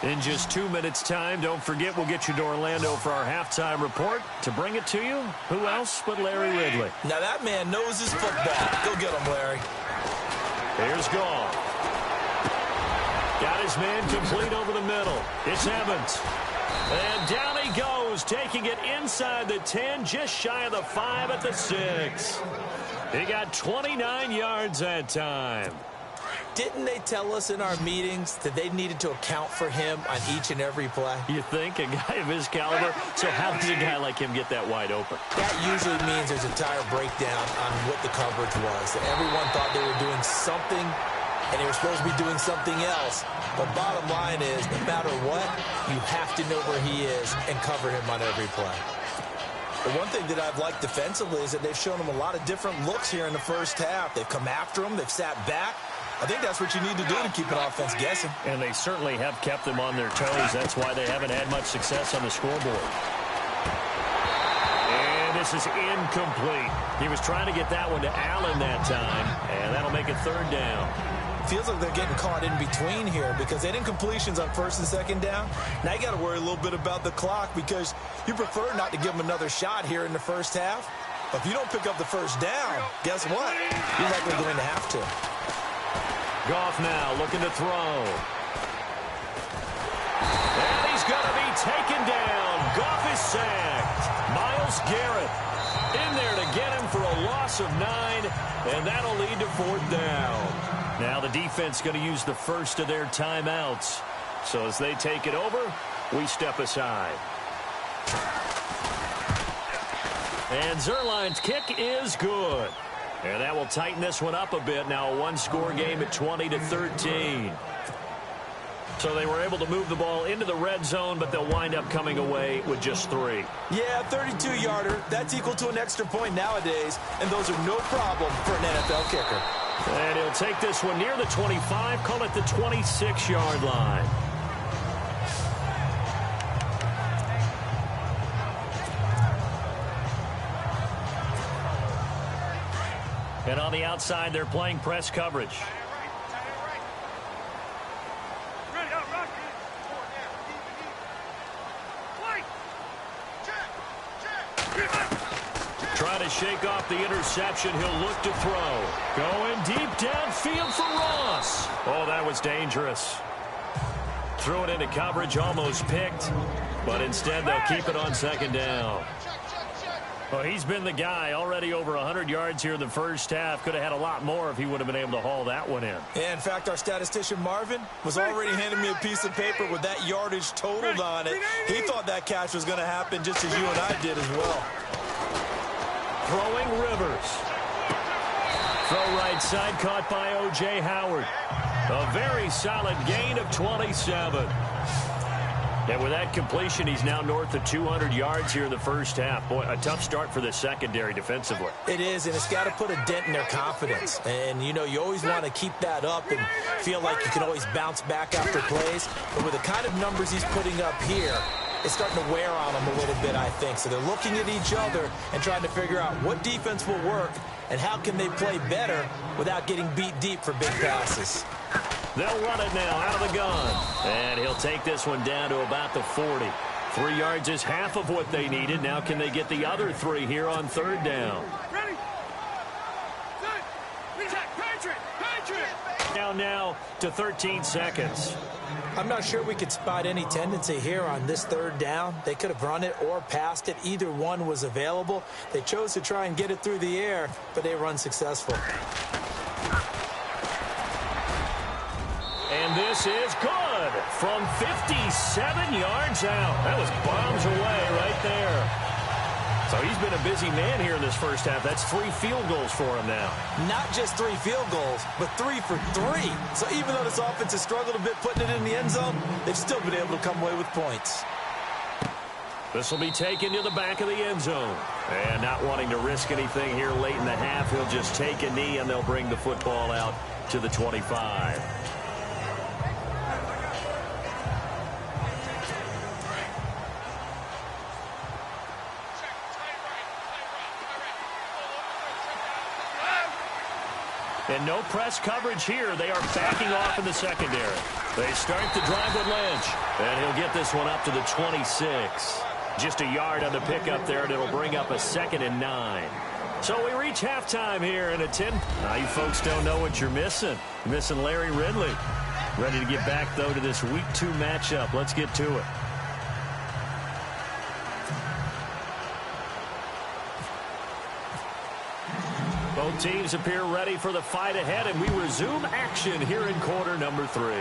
In just 2 minutes' time, don't forget we'll get you to Orlando for our halftime report. To bring it to you, who else but Larry Ridley? Now that man knows his football. Go get him, Larry. Here's Goff. Got his man complete over the middle. It's Evans. And down he goes, taking it inside the 10, just shy of the 5 at the 6. He got 29 yards that time. Didn't they tell us in our meetings that they needed to account for him on each and every play? You think? A guy of his caliber? So how does a guy like him get that wide open? That usually means there's a tire breakdown on what the coverage was. Everyone thought they were doing something, and they were supposed to be doing something else. But bottom line is, no matter what, you have to know where he is and cover him on every play. The one thing that I've liked defensively is that they've shown him a lot of different looks here in the first half. They've come after him. They've sat back. I think that's what you need to do to keep an offense guessing. And they certainly have kept them on their toes. That's why they haven't had much success on the scoreboard. And this is incomplete. He was trying to get that one to Allen that time, and that'll make it third down. Feels like they're getting caught in between here because they did incompletions on first and second down. Now you got to worry a little bit about the clock because you prefer not to give them another shot here in the first half. But if you don't pick up the first down, guess what? You're likely going to have to. Goff now looking to throw. And he's going to be taken down. Goff is sacked. Myles Garrett in there to get him for a loss of 9, and that'll lead to fourth down. Now the defense going to use the first of their timeouts. So as they take it over, we step aside. And Zerline's kick is good. And that will tighten this one up a bit. Now a one-score game at 20-13. So they were able to move the ball into the red zone, but they'll wind up coming away with just 3. Yeah, 32-yarder. That's equal to an extra point nowadays, and those are no problem for an NFL kicker. And he'll take this one near the 25, call it the 26-yard line. And on the outside, they're playing press coverage. Try to shake off the interception. He'll look to throw. Going deep downfield for Ross. Oh, that was dangerous. Threw it into coverage, almost picked. But instead, they'll keep it on second down. Well, he's been the guy, already over 100 yards here in the first half. Could have had a lot more if he would have been able to haul that one in. Yeah, in fact, our statistician Marvin was already handing me a piece of paper with that yardage totaled on it. He thought that catch was going to happen just as you and I did as well. Throwing Rivers. Throw right side, caught by O.J. Howard. A very solid gain of 27. And with that completion, he's now north of 200 yards here in the first half. Boy, a tough start for the secondary defensively. It is, and it's got to put a dent in their confidence. And, you know, you always want to keep that up and feel like you can always bounce back after plays. But with the kind of numbers he's putting up here, it's starting to wear on them a little bit, I think. So they're looking at each other and trying to figure out what defense will work and how can they play better without getting beat deep for big passes. They'll run it now out of the gun. And he'll take this one down to about the 40. 3 yards is half of what they needed. Now can they get the other 3 here on third down? Ready? Down now to 13 seconds. I'm not sure we could spot any tendency here on this third down. They could have run it or passed it. Either one was available. They chose to try and get it through the air, but they were unsuccessful. And this is good from 57 yards out. That was bombs away right there. So he's been a busy man here in this first half. That's 3 field goals for him now. Not just 3 field goals, but 3 for 3. So even though this offense has struggled a bit putting it in the end zone, they've still been able to come away with points. This will be taken to the back of the end zone. And not wanting to risk anything here late in the half, he'll just take a knee and they'll bring the football out to the 25. And no press coverage here. They are backing off in the secondary. They start the drive with Lynch. And he'll get this one up to the 26. Just a yard on the pickup there, and it'll bring up a 2nd and 9. So we reach halftime here in a 10. Now you folks don't know what you're missing. You're missing Larry Ridley. Ready to get back, though, to this Week 2 matchup. Let's get to it. Both teams appear ready for the fight ahead, and we resume action here in quarter number 3.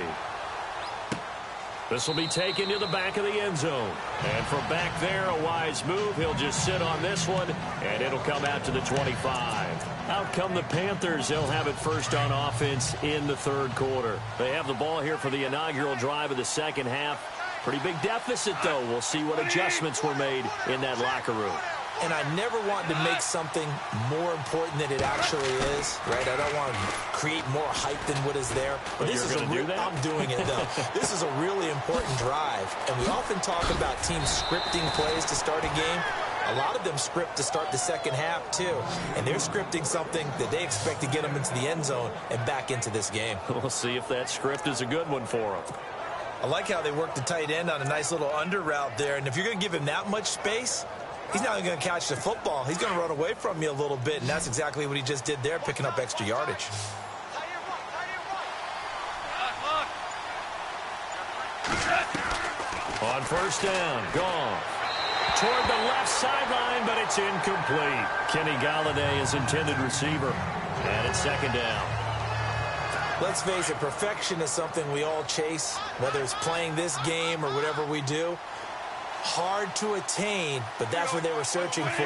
This will be taken to the back of the end zone. And from back there, a wise move. He'll just sit on this one, and it'll come out to the 25. Out come the Panthers. They'll have it first on offense in the 3rd quarter. They have the ball here for the inaugural drive of the 2nd half. Pretty big deficit, though. We'll see what adjustments were made in that locker room. And I never want to make something more important than it actually is, right? I don't want to create more hype than what is there. But this is I'm doing it, though. This is a really important drive. And we often talk about teams scripting plays to start a game. A lot of them script to start the 2nd half, too. And they're scripting something that they expect to get them into the end zone and back into this game. We'll see if that script is a good one for them. I like how they work the tight end on a nice little under route there. And if you're going to give him that much space, he's not going to catch the football. He's going to run away from you a little bit, and that's exactly what he just did there, picking up extra yardage. On first down, gone. Toward the left sideline, but it's incomplete. Kenny Galladay is intended receiver. And it's 2nd down. Let's face it, perfection is something we all chase, whether it's playing this game or whatever we do. Hard to attain, but that's what they were searching for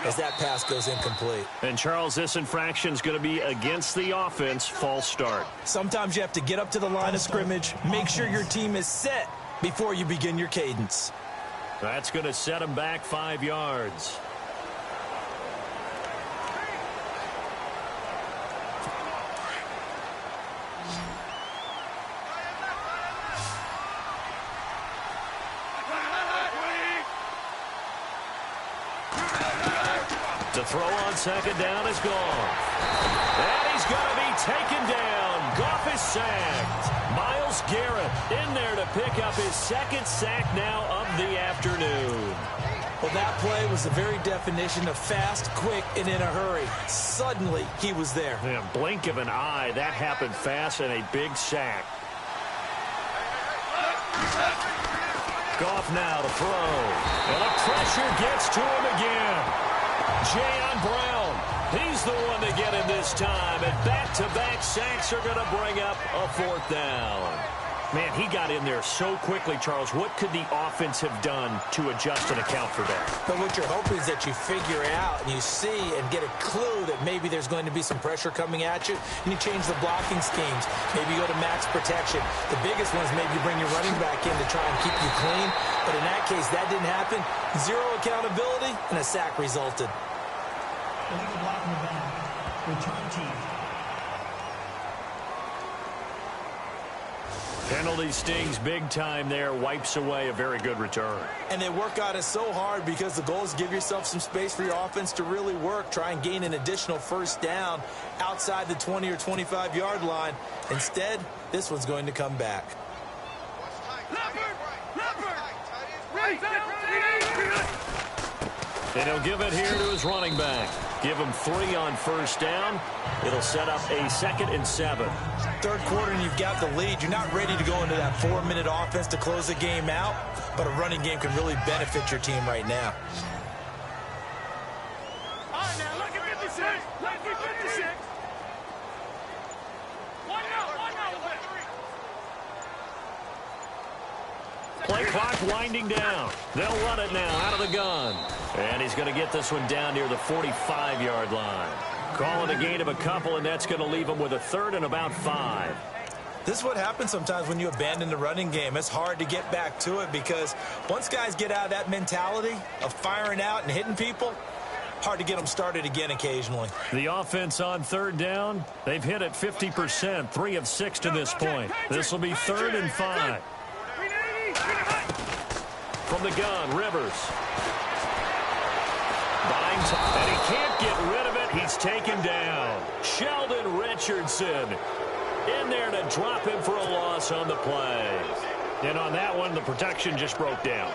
as that pass goes incomplete. And, Charles, this infraction is going to be against the offense. False start. Sometimes you have to get up to the line of scrimmage, make sure your team is set before you begin your cadence. That's going to set them back 5 yards. To throw on 2nd down is Goff. And he's going to be taken down. Goff is sacked. Myles Garrett in there to pick up his 2nd sack now of the afternoon. Well, that play was the very definition of fast, quick, and in a hurry. Suddenly, he was there. Yeah, blink of an eye, that happened fast, and a big sack. Goff now to throw. And the pressure gets to him again. Jayon Brown, he's the one to get him this time. And back-to-back sacks are going to bring up a 4th down. Man, he got in there so quickly, Charles. What could the offense have done to adjust and account for that? But what you're hoping is that you figure out and you see and get a clue that maybe there's going to be some pressure coming at you, and you change the blocking schemes. Maybe you go to max protection. The biggest one is maybe you bring your running back in to try and keep you clean. But in that case, that didn't happen. 0 accountability, and a sack resulted. Illegal block in the back. Return team. Penalty stings big time there. Wipes away a very good return. And they work on it so hard because the goal is give yourself some space for your offense to really work. Try and gain an additional 1st down outside the 20 or 25-yard line. Instead, this one's going to come back. And he'll give it here to his running back. Give him 3 on first down. It'll set up a 2nd and 7. 3rd quarter and you've got the lead. You're not ready to go into that 4-minute offense to close the game out, but a running game can really benefit your team right now. All right, now, look at 56. Look at 56. One now. Play clock winding down. They'll run it now out of the gun. And he's going to get this one down near the 45-yard line. Call it a gain of a couple, and that's going to leave him with a 3rd and about 5. This is what happens sometimes when you abandon the running game. It's hard to get back to it because once guys get out of that mentality of firing out and hitting people, hard to get them started again occasionally. The offense on 3rd down, they've hit it 50%, 3 of 6 to this point. This will be 3rd and 5. From the gun, Rivers. Buying time, and he can't get rid of it, He's taken down. Sheldon Richardson in there to drop him for a loss on the play. And on that one, the protection just broke down.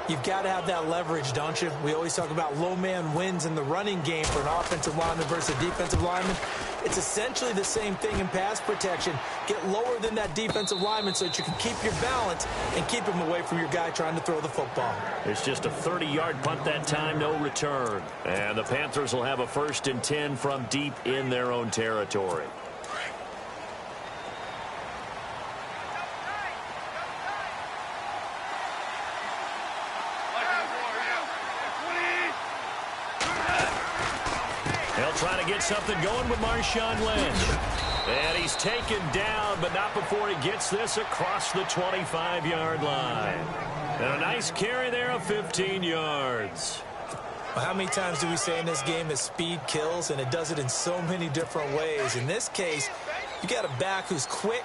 You've got to have that leverage, don't you? We always talk about low man wins in the running game for an offensive lineman versus a defensive lineman. It's essentially the same thing in pass protection. Get lower than that defensive lineman so that you can keep your balance and keep him away from your guy trying to throw the football. It's just a 30-yard punt that time, no return. And the Panthers will have a 1st and 10 from deep in their own territory. Trying to get something going with Marshawn Lynch. And he's taken down, but not before he gets this across the 25-yard line. And a nice carry there of 15 yards. Well, how many times do we say in this game that speed kills, and it does it in so many different ways? In this case, you got a back who's quick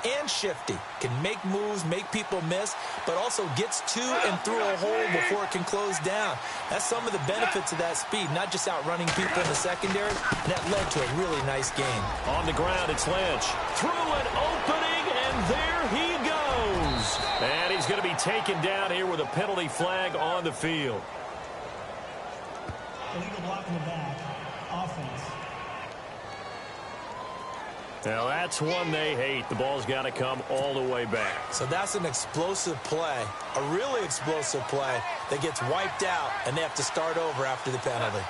and shifty, can make moves, make people miss, but also gets to and through a hole before it can close down. That's some of the benefits of that speed, not just outrunning people in the secondary, and that led to a really nice game. On the ground, it's Lynch. Through an opening, and there he goes. And he's going to be taken down here with a penalty flag on the field. Illegal block in the back. Offense. Now, that's one they hate. The ball's got to come all the way back. So that's an explosive play, a really explosive play that gets wiped out, and they have to start over after the penalty.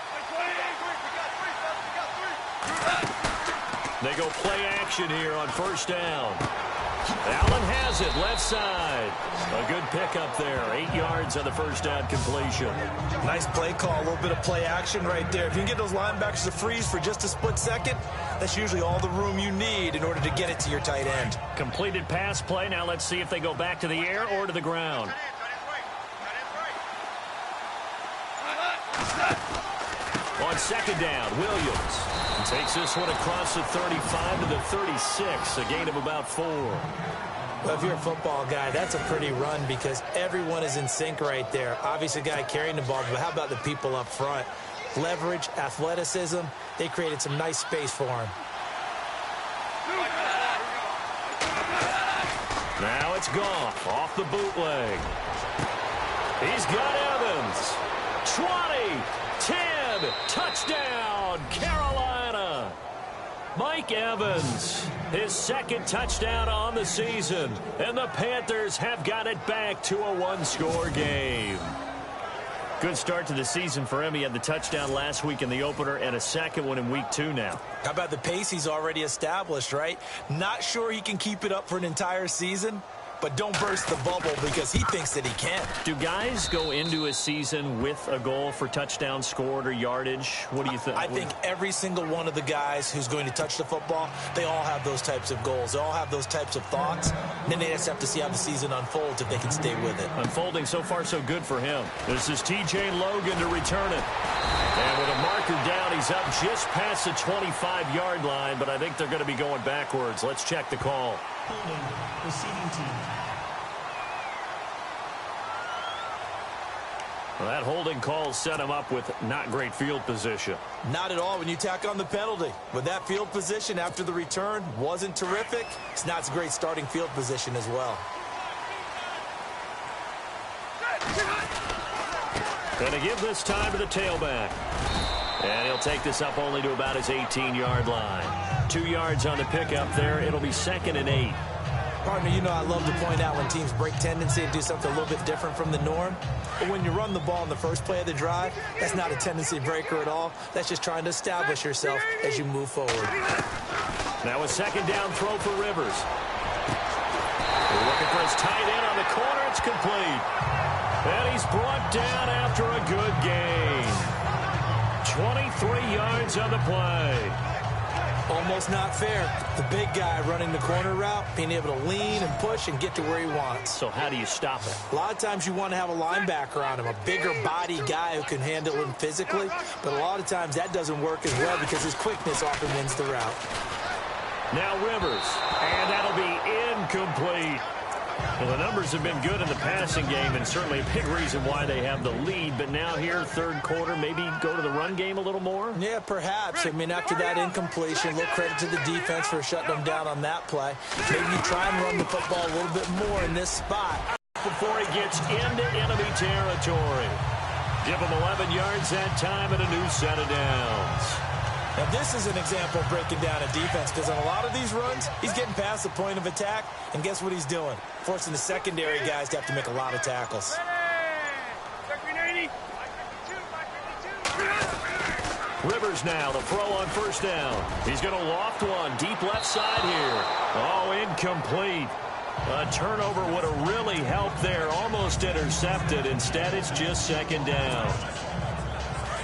They go play action here on 1st down. Allen has it, left side. A good pickup there. 8 yards on the 1st down completion. Nice play call, a little bit of play action right there. If you can get those linebackers to freeze for just a split second, that's usually all the room you need in order to get it to your tight end. Completed pass play. Now let's see if they go back to the air or to the ground. On 2nd down, Williams takes this one across the 35 to the 36, a gain of about 4. Well, if you're a football guy, that's a pretty run because everyone is in sync right there. Obviously, a guy carrying the ball, but how about the people up front? Leverage, athleticism, they created some nice space for him. Now it's Goff off the bootleg. He's got Evans. 20, 10, touchdown, Carolina. Mike Evans, his 2nd touchdown on the season, and the Panthers have got it back to a 1-score game. Good start to the season for him. He had the touchdown last week in the opener and a 2nd one in week 2 now. How about the pace he's already established, right? Not sure he can keep it up for an entire season, but don't burst the bubble because he thinks that he can. Do guys go into a season with a goal for touchdown scored or yardage? What do you think? I think every single one of the guys who's going to touch the football, they all have those types of goals. They all have those types of thoughts. And then they just have to see how the season unfolds if they can stay with it. Unfolding so far so good for him. This is T.J. Logan to return it. And with a marker down, he's up just past the 25-yard line, but I think they're going to be going backwards. Let's check the call. Holding, receiving team. Well, that holding call set him up with not great field position. Not at all when you tack on the penalty. With that field position after the return wasn't terrific. It's not a great starting field position as well. Going to give this time to the tailback. And he'll take this up only to about his 18-yard line. 2 yards on the pickup there. It'll be 2nd and 8. Partner, you know I love to point out when teams break tendency and do something a little bit different from the norm. But when you run the ball in the first play of the drive, that's not a tendency breaker at all. That's just trying to establish yourself as you move forward. Now a 2nd down throw for Rivers. We're looking for his tight end on the corner. It's complete. And he's brought down after a good gain. 23 yards on the play. Almost not fair. The big guy running the corner route, being able to lean and push and get to where he wants. So how do you stop it? A lot of times you want to have a linebacker on him, a bigger body guy who can handle him physically. But a lot of times that doesn't work as well because his quickness often wins the route. Now Rivers, and that'll be incomplete. Well, the numbers have been good in the passing game, and certainly a big reason why they have the lead. But now here, third quarter, maybe go to the run game a little more? Yeah, perhaps. I mean, after that incompletion, a little credit to the defense for shutting them down on that play. Maybe you try and run the football a little bit more in this spot. Before he gets into enemy territory. Give him 11 yards that time and a new set of downs. Now, this is an example of breaking down a defense, because on a lot of these runs, he's getting past the point of attack, and guess what he's doing? Forcing the secondary guys to have to make a lot of tackles. Rivers now, the throw on first down. He's going to loft one, deep left side here. Oh, incomplete. A turnover would have really helped there, almost intercepted. Instead, it's just second down.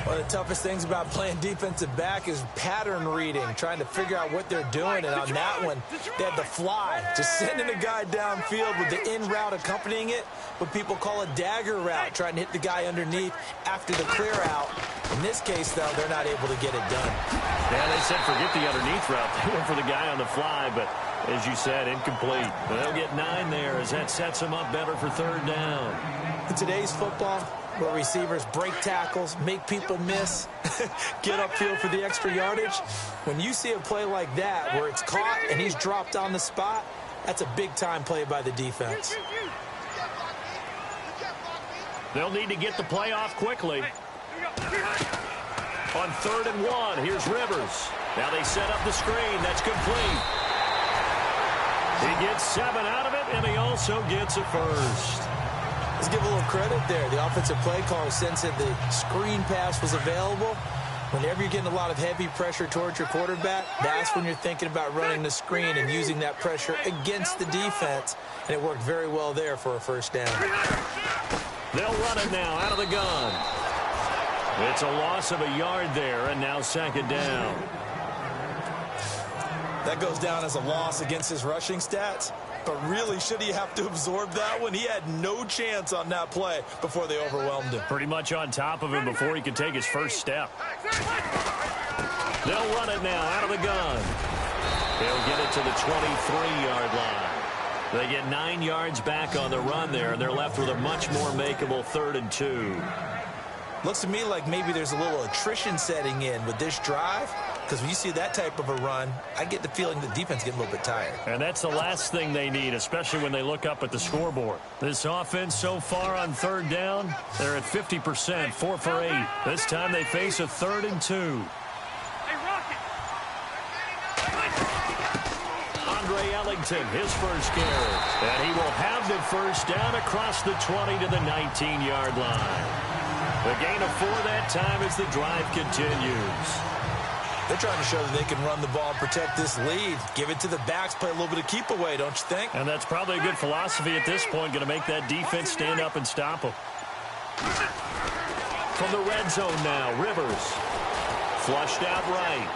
One of the toughest things about playing defensive back is pattern reading, trying to figure out what they're doing. And on that one, they had the fly, just sending a guy downfield with the in route accompanying it, what people call a dagger route, trying to hit the guy underneath after the clear out. In this case, though, they're not able to get it done. Yeah, they said forget the underneath route. They went for the guy on the fly, but as you said, incomplete. But they'll get 9 there as that sets them up better for third down. In today's football, where receivers break tackles, make people miss, get upfield for the extra yardage, when you see a play like that where it's caught and he's dropped on the spot, that's a big-time play by the defense. They'll need to get the play off quickly. On 3rd and 1, here's Rivers. Now they set up the screen. That's complete. He gets 7 out of it, and he also gets a first. Let's give a little credit there. The offensive play caller sensed that the screen pass was available. Whenever you're getting a lot of heavy pressure towards your quarterback, that's when you're thinking about running the screen and using that pressure against the defense. And it worked very well there for a first down. They'll run it now out of the gun. It's a loss of a yard there, and now second down. That goes down as a loss against his rushing stats. But really, should he have to absorb that one? He had no chance on that play before they overwhelmed him. Pretty much on top of him before he could take his first step. They'll run it now out of the gun. They'll get it to the 23-yard line. They get 9 yards back on the run there, and they're left with a much more makeable 3rd and 2. Looks to me like maybe there's a little attrition setting in with this drive, because when you see that type of a run, I get the feeling the defense getting a little bit tired. And that's the last thing they need, especially when they look up at the scoreboard. This offense so far on 3rd down, they're at 50%, 4 for 8. This time they face a 3rd and 2. Andre Ellington, his first carry. And he will have the first down across the 20 to the 19-yard line. The gain of 4 that time as the drive continues. They're trying to show that they can run the ball and protect this lead. Give it to the backs, play a little bit of keep away, don't you think? And that's probably a good philosophy at this point, going to make that defense stand up and stop them. From the red zone now, Rivers. Flushed out right.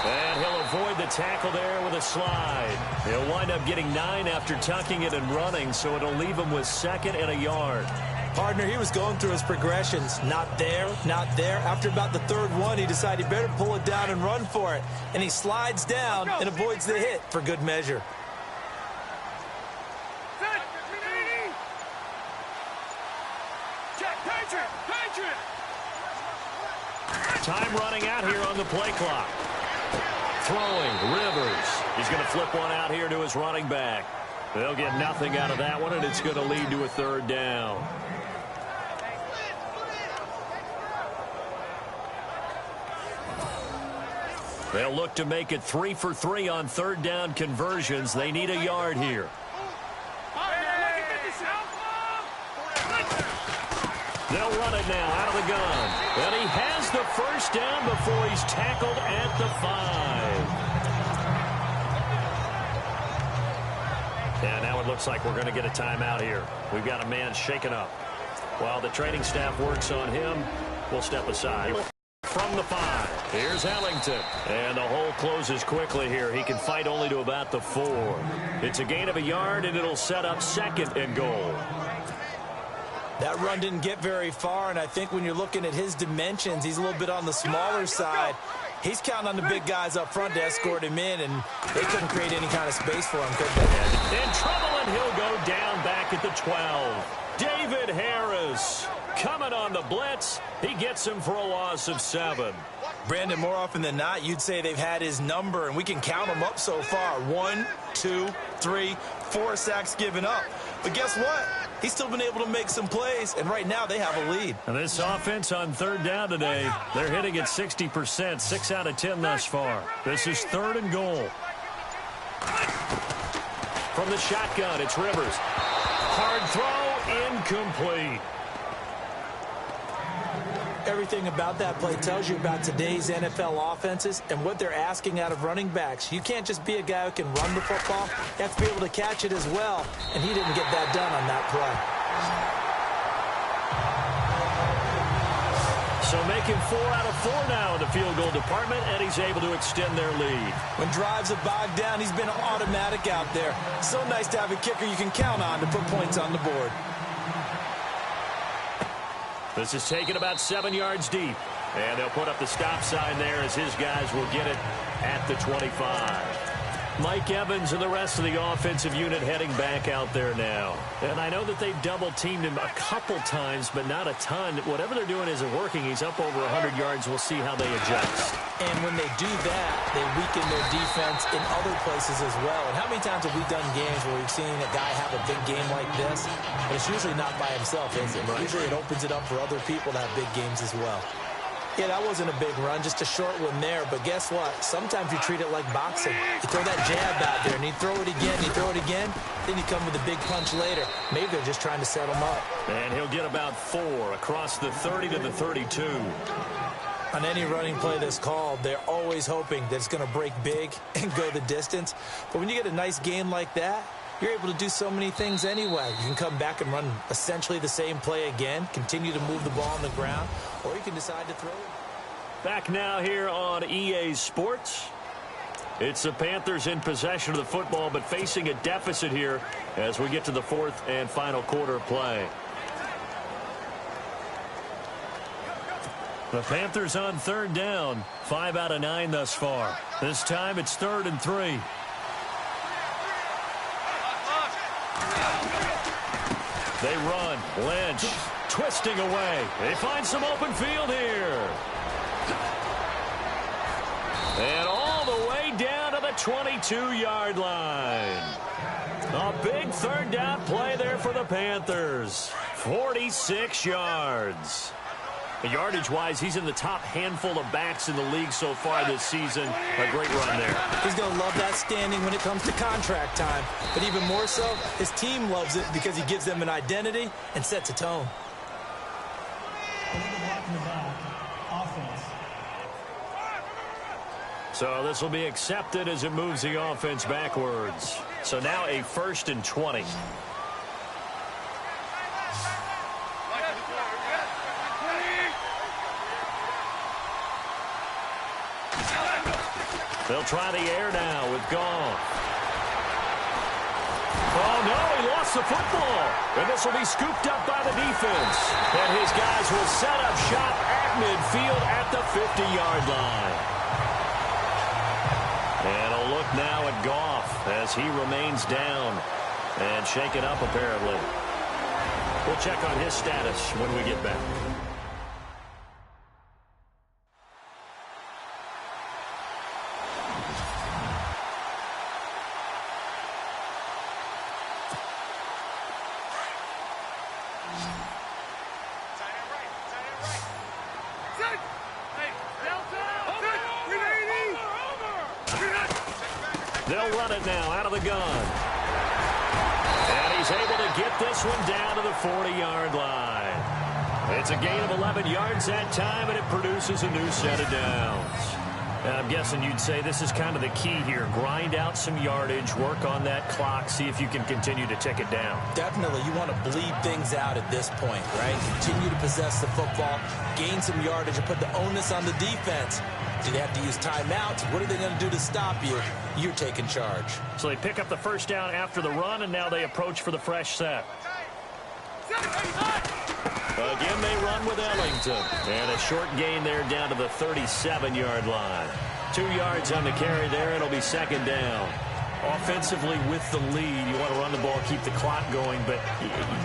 And he'll avoid the tackle there with a slide. He'll wind up getting 9 after tucking it and running, so it'll leave him with 2nd and a yard. Partner, he was going through his progressions. Not there, not there. After about the 3rd one, he decided he better pull it down and run for it. And he slides down and avoids the hit for good measure. Time running out here on the play clock. Throwing, Rivers. He's going to flip one out here to his running back. They'll get nothing out of that one, and it's going to lead to a 3rd down. They'll look to make it 3 for 3 on 3rd down conversions. They need a yard here. They'll run it now out of the gun. And he has the first down before he's tackled at the 5. And now it looks like we're going to get a timeout here. We've got a man shaken up. While the training staff works on him, we'll step aside. From the 5, here's Ellington. And the hole closes quickly here. He can fight only to about the 4. It's a gain of a yard, and it'll set up 2nd and goal. That run didn't get very far, and I think when you're looking at his dimensions, he's a little bit on the smaller side. He's counting on the big guys up front to escort him in, and they couldn't create any kind of space for him, could they? In trouble, and he'll go down back at the 12. David Harris coming on the blitz. He gets him for a loss of 7. Brandon, more often than not, you'd say they've had his number, and we can count them up so far. 1, 2, 3, 4 sacks given up. But guess what? He's still been able to make some plays, and right now they have a lead. And this offense on 3rd down today, they're hitting at 60%, 6 out of 10 thus far. This is 3rd and goal. From the shotgun, it's Rivers. Hard throw, incomplete. Everything about that play tells you about today's NFL offenses and what they're asking out of running backs. You can't just be a guy who can run the football. You have to be able to catch it as well, and he didn't get that done on that play. So making 4 out of 4 now in the field goal department, and he's able to extend their lead. When drives are bogged down, he's been automatic out there. So nice to have a kicker you can count on to put points on the board. This is taken about 7 yards deep. And they'll put up the stop sign there as his guys will get it at the 25. Mike Evans and the rest of the offensive unit heading back out there now. And I know that they've double-teamed him a couple times, but not a ton. Whatever they're doing isn't working. He's up over 100 yards. We'll see how they adjust. And when they do that, they weaken their defense in other places as well. And how many times have we done games where we've seen a guy have a big game like this? But it's usually not by himself, is it? Right. Usually it opens it up for other people to have big games as well. Yeah, that wasn't a big run, just a short one there. But guess what? Sometimes you treat it like boxing. You throw that jab out there, and you throw it again, you throw it again, then you come with a big punch later. Maybe they're just trying to set him up. And he'll get about 4 across the 30 to the 32. On any running play that's called, they're always hoping that it's going to break big and go the distance. But when you get a nice gain like that, you're able to do so many things anyway. You can come back and run essentially the same play again, continue to move the ball on the ground, or you can decide to throw it. Back now here on EA Sports. It's the Panthers in possession of the football, but facing a deficit here as we get to the 4th and final quarter play. The Panthers on 3rd down, 5 out of 9 thus far. This time it's 3rd and 3. They run. Lynch twisting away. They find some open field here. And all the way down to the 22-yard line. A big 3rd down play there for the Panthers. 46 yards. Yardage-wise, he's in the top handful of backs in the league so far this season. A great run there. He's going to love that standing when it comes to contract time. But even more so, his team loves it because he gives them an identity and sets a tone. So this will be accepted as it moves the offense backwards. So now a 1st and 20. They'll try the air now with Goff. Oh, no, he lost the football. And this will be scooped up by the defense. And his guys will set up shop at midfield at the 50-yard line. And a look now at Goff as he remains down and shaken up apparently. We'll check on his status when we get back. They'll run it now out of the gun. And he's able to get this one down to the 40-yard line. It's a gain of 11 yards that time, and it produces a new set of downs. And I'm guessing you'd say this is kind of the key here. Grind out some yardage, work on that clock, see if you can continue to tick it down. Definitely. You want to bleed things out at this point, right? Continue to possess the football, gain some yardage, and put the onus on the defense. Do they have to use timeouts? What are they going to do to stop you? You're taking charge. So they pick up the 1st down after the run, and now they approach for the fresh set. Again, they run run with Ellington. And a short gain there down to the 37-yard line. 2 yards on the carry there. It'll be second down. Offensively with the lead, you want to run the ball, keep the clock going, but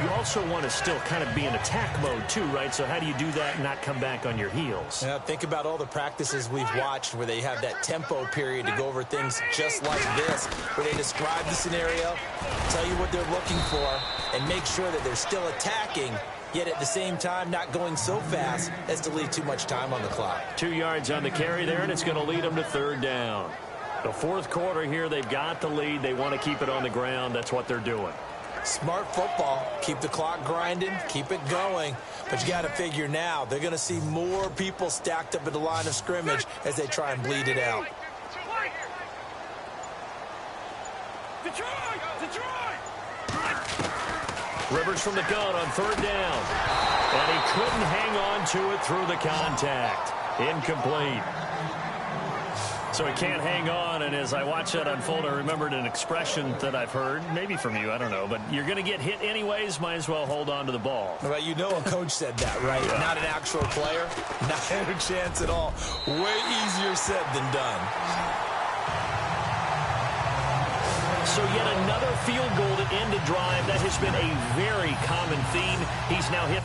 you also want to still kind of be in attack mode too, right? So how do you do that and not come back on your heels? Yeah, think about all the practices we've watched where they have that tempo period to go over things just like this, where they describe the scenario, tell you what they're looking for, and make sure that they're still attacking, yet at the same time not going so fast as to leave too much time on the clock. 2 yards on the carry there, and it's going to lead them to third down. The fourth quarter here, they've got the lead. They want to keep it on the ground. That's what they're doing. Smart football. Keep the clock grinding. Keep it going. But you got to figure now, they're going to see more people stacked up at the line of scrimmage as they try and bleed it out. Rivers from the gun on third down. And he couldn't hang on to it through the contact. Incomplete. So he can't hang on, and as I watch that unfold, I remembered an expression that I've heard, maybe from you, I don't know, but you're going to get hit anyways, might as well hold on to the ball. Well, you know a coach said that, right? Yeah. Not an actual player. Not a chance at all. Way easier said than done. So yet another field goal to end a drive. That has been a very common theme. He's now hit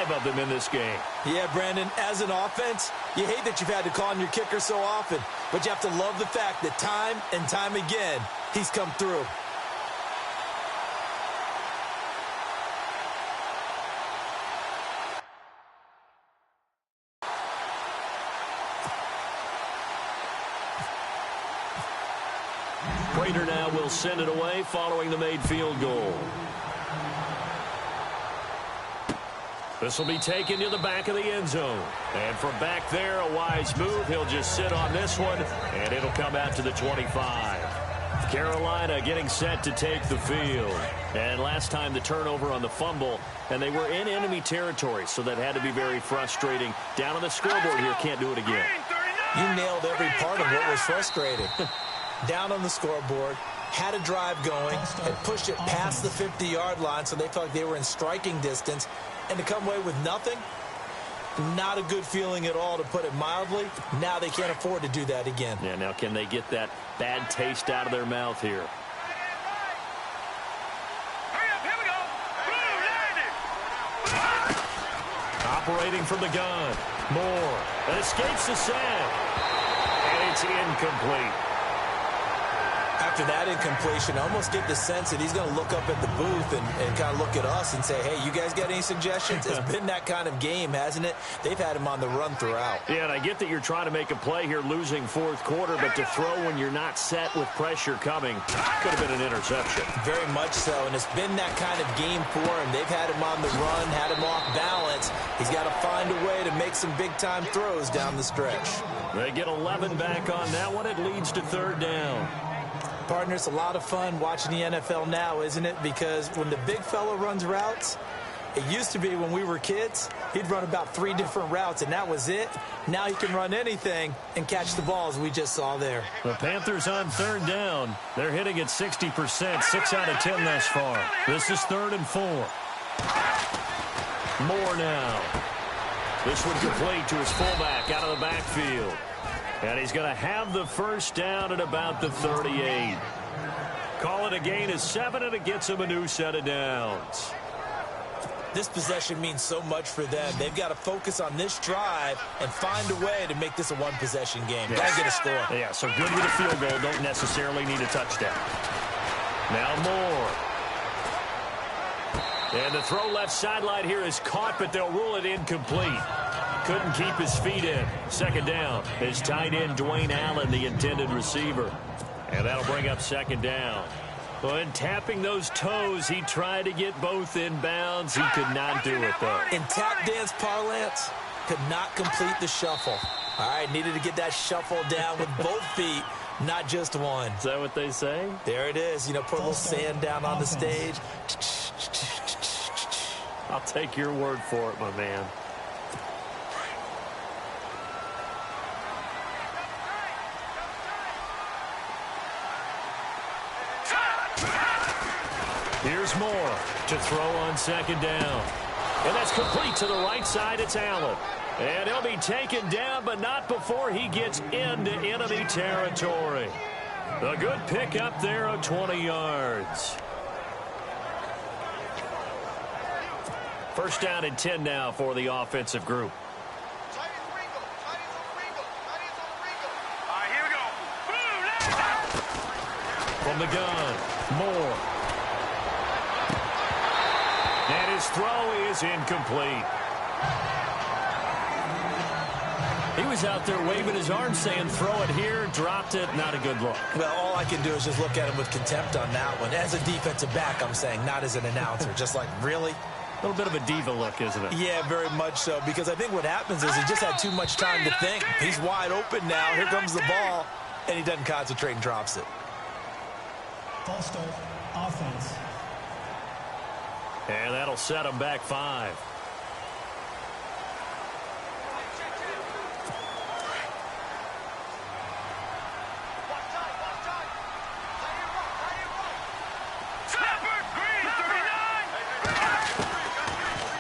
5 of them in this game. Yeah, Brandon, as an offense, you hate that you've had to call on your kicker so often, but you have to love the fact that time and time again, he's come through. Prater now will send it away following the made field goal. This will be taken to the back of the end zone. And from back there, a wise move. He'll just sit on this one, and it'll come out to the 25. Carolina getting set to take the field. And last time the turnover on the fumble, and they were in enemy territory, so that had to be very frustrating. Down on the scoreboard here, can't do it again. You nailed every part of what was frustrating. Down on the scoreboard, had a drive going, and pushed it past the 50-yard line, so they felt like they were in striking distance. And to come away with nothing, not a good feeling at all, to put it mildly. Now they can't afford to do that again. Yeah, now can they get that bad taste out of their mouth here? Hurry up, here we go. Boom, landed. Operating from the gun. Moore. And escapes the sack. And it's incomplete. After that incompletion, I almost get the sense that he's going to look up at the booth and kind of look at us and say, hey, you guys got any suggestions? It's been that kind of game, hasn't it? They've had him on the run throughout. Yeah, and I get that you're trying to make a play here losing fourth quarter, but to throw when you're not set with pressure coming could have been an interception. Very much so, and it's been that kind of game for him. They've had him on the run, had him off balance. He's got to find a way to make some big-time throws down the stretch. They get 11 back on that one. It leads to third down. Partner, it's a lot of fun watching the NFL now, isn't it? Because when the big fella runs routes, it used to be when we were kids, he'd run about 3 different routes, and that was it. Now he can run anything and catch the balls we just saw there. The Panthers on third down. They're hitting at 60%, 6 out of 10 thus far. This is 3rd and 4. Moore now. This one complete to his fullback out of the backfield. And he's going to have the first down at about the 38. Call it a gain of 7, and it gets him a new set of downs. This possession means so much for them. They've got to focus on this drive and find a way to make this a one-possession game. Yes. Got to get a score. Yeah, so good with a field goal. Don't necessarily need a touchdown. Now Moore. And the throw left sideline here is caught, but they'll rule it incomplete. Couldn't keep his feet in. Second down. His tight end, Dwayne Allen, the intended receiver. And that'll bring up second down. When tapping those toes, he tried to get both in bounds. He could not do it, though. In tap dance parlance, could not complete the shuffle. All right, needed to get that shuffle down with both feet, not just one. Is that what they say? There it is. You know, put a little sand down on the stage. I'll take your word for it, my man. Here's Moore to throw on second down. And that's complete to the right side. It's Allen. And he'll be taken down, but not before he gets into enemy territory. A good pickup there of 20 yards. First down and 10 now for the offensive group. All right, here we go. Boom, From the gun, Moore. And his throw is incomplete. He was out there waving his arm saying, throw it here, dropped it, not a good look. Well, all I can do is just look at him with contempt on that one. As a defensive back, I'm saying, not as an announcer. Just like, really? A little bit of a diva look, isn't it? Yeah, very much so, because I think what happens is he just had too much time to think. He's wide open now. Here comes the ball, and he doesn't concentrate and drops it. False start, offense. And that'll set him back 5.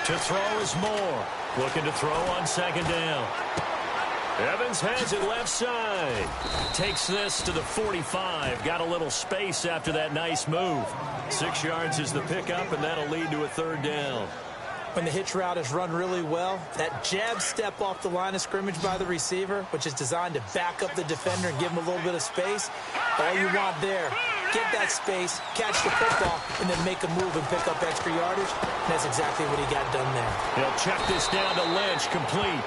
To throw is Moore. Looking to throw on second down. Evans has it left side. Takes this to the 45. Got a little space after that nice move. 6 yards is the pickup, and that'll lead to a third down. when the hitch route is run really well, that jab step off the line of scrimmage by the receiver, which is designed to back up the defender and give him a little bit of space, all you want there, get that space, catch the football, and then make a move and pick up extra yardage. And that's exactly what he got done there. He'll check this down to Lynch, complete.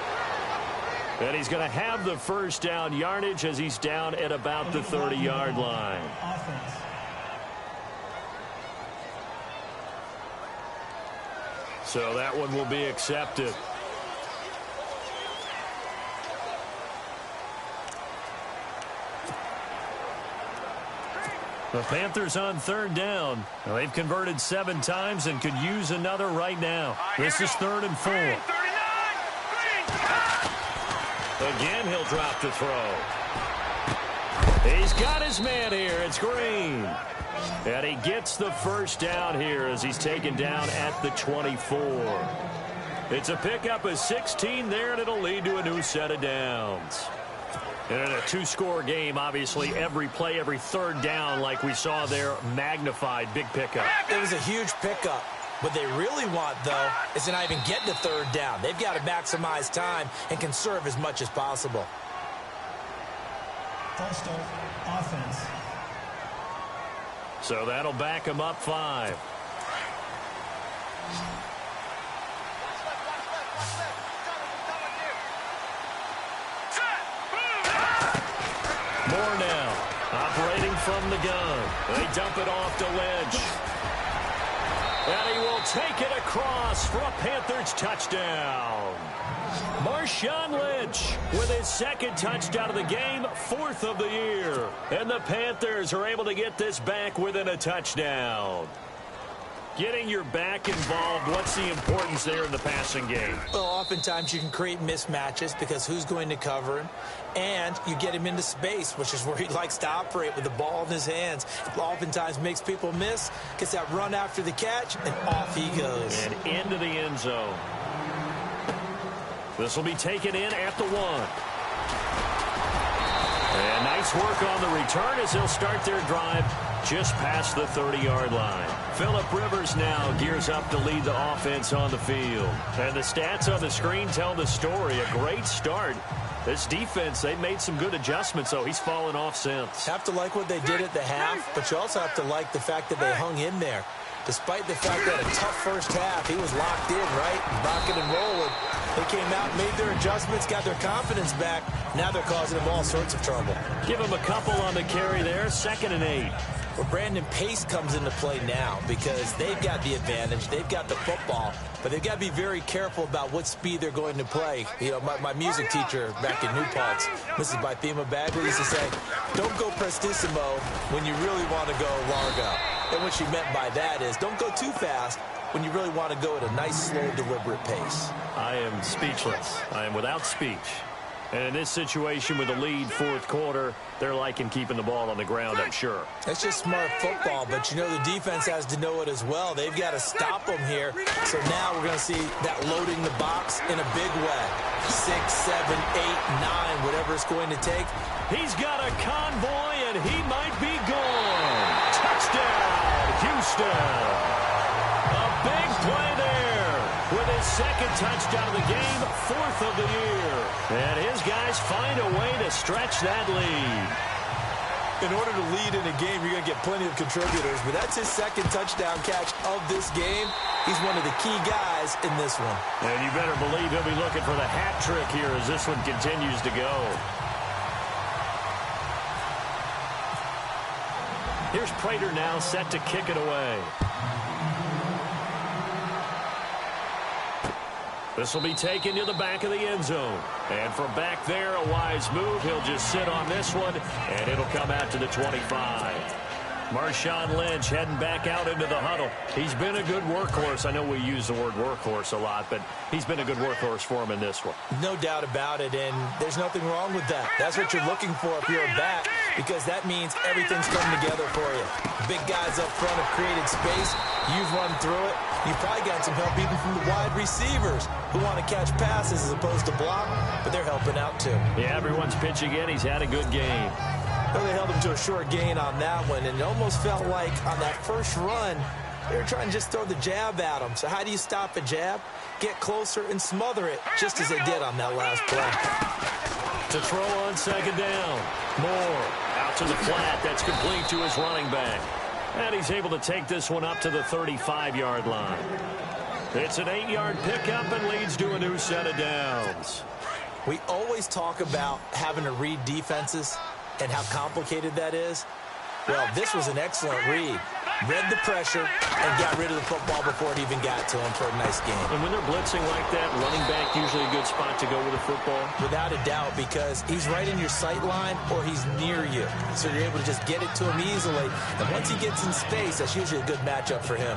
And he's going to have the first down yardage as he's down at about the 30-yard line. Offense. So that one will be accepted. The Panthers on third down. Well, they've converted 7 times and could use another right now. This is 3rd and 4. Again, he'll drop to throw. He's got his man here. It's Green. And he gets the first down here as he's taken down at the 24. It's a pickup of 16 there, and it'll lead to a new set of downs. And in a 2-score game, obviously, every play, every third down, like we saw there, magnified. Big pickup. It was a huge pickup. What they really want, though, is to not even get to third down. They've got to maximize time and conserve as much as possible. First start, offense. So that'll back him up 5. More now, operating from the gun. They dump it off to Lynch. And he will take it across for a Panthers touchdown. Marshawn Lynch with his 2nd touchdown of the game, 4th of the year. And the Panthers are able to get this back within a touchdown. Getting your back involved, what's the importance there in the passing game? Well, oftentimes you can create mismatches because who's going to cover him? And you get him into space, which is where he likes to operate with the ball in his hands. Oftentimes makes people miss, gets that run after the catch, and off he goes. And into the end zone. This will be taken in at the 1. And nice work on the return as they'll start their drive just past the 30-yard line. Phillip Rivers now gears up to lead the offense on the field. And the stats on the screen tell the story. A great start. This defense, they've made some good adjustments, so he's fallen off since. Have to like what they did at the half, but you also have to like the fact that they hung in there. Despite the fact that a tough first half, he was locked in, right? Rocking and rolling. They came out, made their adjustments, got their confidence back. Now they're causing him all sorts of trouble. Give him a couple on the carry there, 2nd and 8. Well, Brandon Pace comes into play now because they've got the advantage. They've got the football, but they've got to be very careful about what speed they're going to play. You know, my music teacher back in New Paltz, Mrs. Bythema Bagley, used to say, don't go prestissimo when you really want to go largo. And what she meant by that is don't go too fast when you really want to go at a nice, slow, deliberate pace. I am speechless. I am without speech. And in this situation with the lead 4th quarter, they're liking keeping the ball on the ground, I'm sure. It's just smart football, but you know the defense has to know it as well. They've got to stop them here. So now we're going to see that loading the box in a big way. 6, 7, 8, 9, whatever it's going to take. He's got a convoy, and he might be gone. Touchdown, Houston. A big play there with his 2nd touchdown of the game, 4th of the year. And his guys find a way to stretch that lead. In order to lead in a game, you're going to get plenty of contributors, but that's his 2nd touchdown catch of this game. He's one of the key guys in this one. And you better believe he'll be looking for the hat trick here as this one continues to go. Here's Prater now set to kick it away. This will be taken to the back of the end zone. And from back there, a wise move. He'll just sit on this one, and it'll come out to the 25. Marshawn Lynch heading back out into the huddle. He's been a good workhorse. I know we use the word workhorse a lot, but he's been a good workhorse for him in this one. No doubt about it, and there's nothing wrong with that. That's what you're looking for if you're a back, because that means everything's coming together for you. Big guys up front have created space. You've run through it. You've probably got some help even from the wide receivers who want to catch passes as opposed to block, but they're helping out too. Yeah, everyone's pitching in. He's had a good game. Well, they held him to a short gain on that one, and it almost felt like on that first run, They were trying to just throw the jab at him. So how do you stop a jab? Get closer and smother it, just as they did on that last play. To throw on second down. Moore out to the flat. That's complete to his running back. And he's able to take this one up to the 35-yard line. It's an 8-yard pickup and leads to a new set of downs. We always talk about having to read defenses and how complicated that is. Well, this was an excellent read. Read the pressure and got rid of the football before it even got to him for a nice game. And when they're blitzing like that, running back usually a good spot to go with the football? Without a doubt, because he's right in your sight line or he's near you. So you're able to just get it to him easily. And once he gets in space, that's usually a good matchup for him.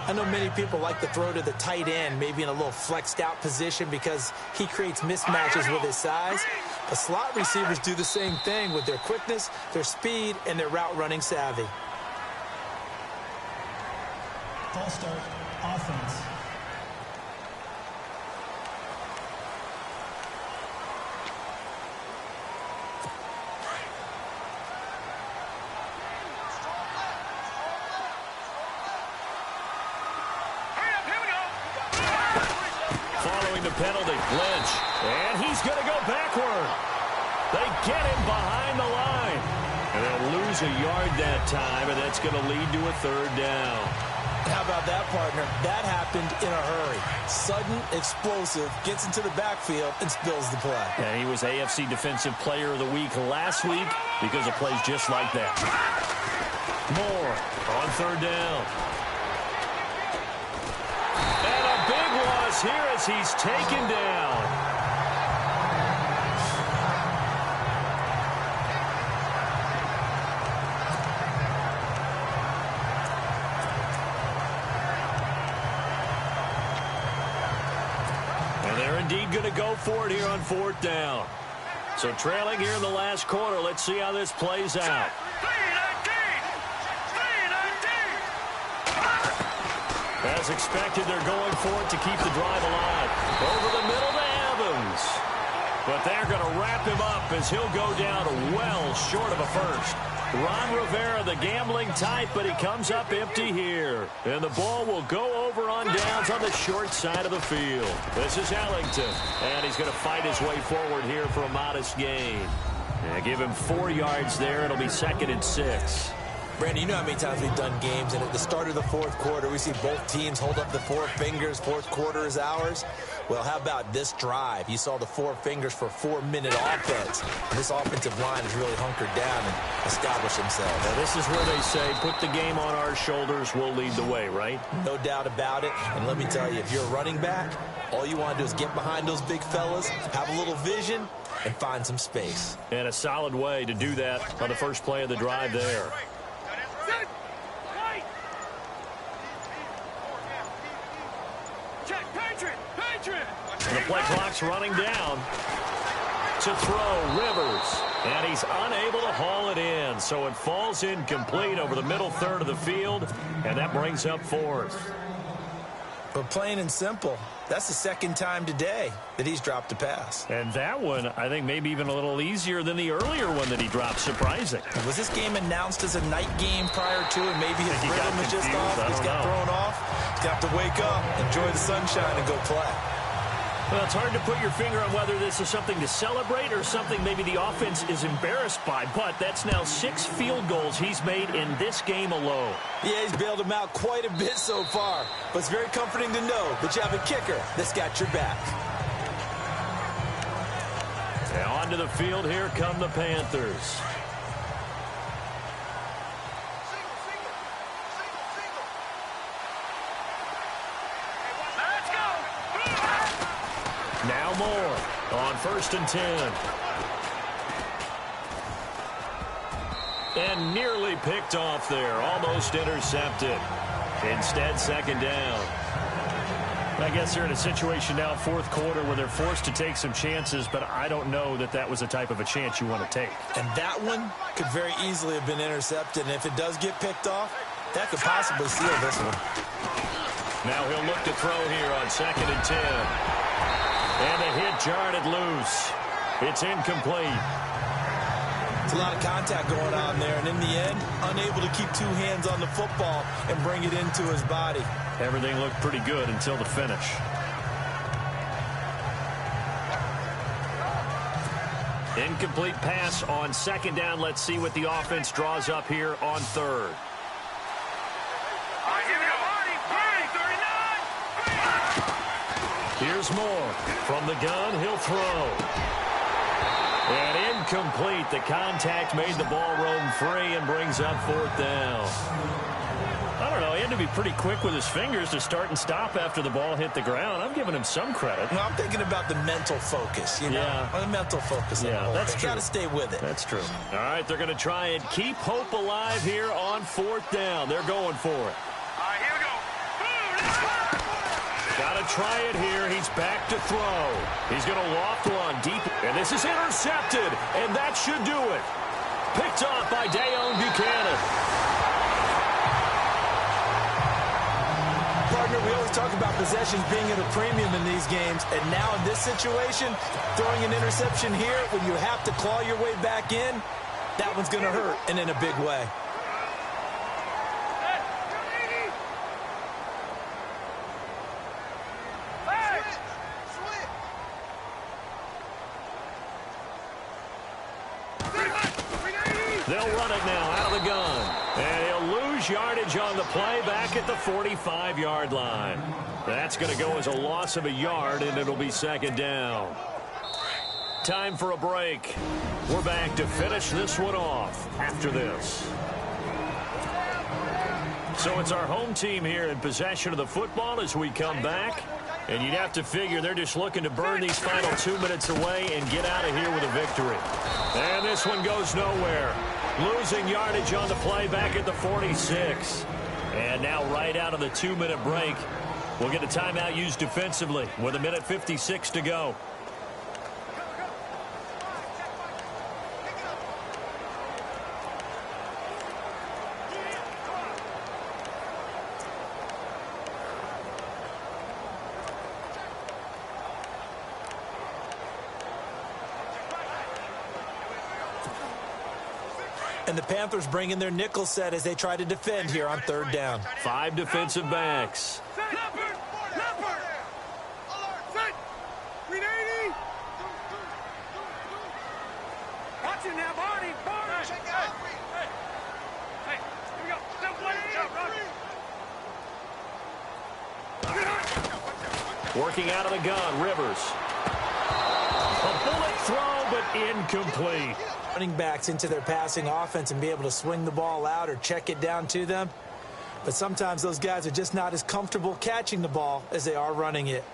I know many people like to throw to the tight end, maybe in a little flexed out position because he creates mismatches with his size. But slot receivers do the same thing with their quickness, their speed, and their route running savvy. False start, offense. Following the penalty, Lynch. And he's going to go backward. They get him behind the line. And they'll lose a yard that time, and that's going to lead to a third down. How about that, partner? That happened in a hurry. Sudden, explosive, gets into the backfield, and spills the play. And he was AFC Defensive Player of the Week last week because of plays just like that. Moore on third down. And a big loss here as he's taken down. Indeed going to go for it here on fourth down. So trailing here in the last quarter. Let's see how this plays out. As expected, they're going for it to keep the drive alive. Over the middle to Evans. But they're going to wrap him up as he'll go down well short of a first. Ron Rivera, the gambling type, but he comes up empty here. And the ball will go over on downs on the short side of the field. This is Ellington, and he's going to fight his way forward here for a modest gain. And give him 4 yards there. It'll be 2nd and 6. Brandon, you know how many times we've done games, and at the start of the fourth quarter, we see both teams hold up the 4 fingers. Fourth quarter is ours. Well, how about this drive? You saw the 4 fingers for 4-minute offense. This offensive line has really hunkered down and established themselves. Now, this is where they say, put the game on our shoulders, we'll lead the way, right? No doubt about it. And let me tell you, if you're a running back, all you want to do is get behind those big fellas, have a little vision, and find some space. And a solid way to do that on the first play of the drive there. The play clock's running down. To throw, Rivers. And he's unable to haul it in. So it falls incomplete over the middle third of the field. And that brings up 4th. But plain and simple, that's the 2nd time today that he's dropped a pass. And that one, I think, maybe even a little easier than the earlier one that he dropped. Surprising. Was this game announced as a night game prior to, and maybe his rhythm was just off? He's got thrown off. He's got to wake up, enjoy the sunshine, and go play. Well, it's hard to put your finger on whether this is something to celebrate or something maybe the offense is embarrassed by. But that's now 6 field goals he's made in this game alone. Yeah, he's bailed them out quite a bit so far. But it's very comforting to know that you have a kicker that's got your back. Now onto the field, here come the Panthers. Now Moore on 1st and 10. And nearly picked off there. Almost intercepted. Instead, 2nd down. I guess they're in a situation now, 4th quarter, where they're forced to take some chances, but I don't know that that was the type of a chance you want to take. And that one could very easily have been intercepted. And if it does get picked off, that could possibly seal this one. Now he'll look to throw here on 2nd and 10. And the hit jarred it loose. It's incomplete. It's a lot of contact going on there, and in the end, unable to keep two hands on the football and bring it into his body. Everything looked pretty good until the finish. Incomplete pass on second down. Let's see what the offense draws up here on third. Here's Moore. From the gun, he'll throw. And incomplete. The contact made the ball roam free and brings up fourth down. I don't know. He had to be pretty quick with his fingers to start and stop after the ball hit the ground. I'm giving him some credit. Well, I'm thinking about the mental focus, you know? Yeah. The mental focus. Yeah, that's true. Got to stay with it. That's true. All right, they're going to try and keep hope alive here on fourth down. They're going for it. All right, here we go. Got to try it here. He's back to throw. He's going to loft one deep. And this is intercepted. And that should do it. Picked off by Dayon Buchanan. Partner, we always talk about possessions being at a premium in these games. And now in this situation, throwing an interception here when you have to claw your way back in, that one's going to hurt, and in a big way. They'll run it now out of the gun. And he'll lose yardage on the play back at the 45-yard line. That's going to go as a loss of a yard, and it'll be second down. Time for a break. We're back to finish this one off after this. So it's our home team here in possession of the football as we come back. And you'd have to figure they're just looking to burn these final 2 minutes away and get out of here with a victory. And this one goes nowhere. Losing yardage on the play back at the 46. And now right out of the 2-minute break, we'll get a timeout used defensively with 1:56 to go. And the Panthers bring in their nickel set as they try to defend here on third down. 5 defensive backs. Watch it now, Barney. Hey, here we go. Working out of the gun, Rivers. A bullet throw, but incomplete. Running backs into their passing offense and be able to swing the ball out or check it down to them. But sometimes those guys are just not as comfortable catching the ball as they are running it.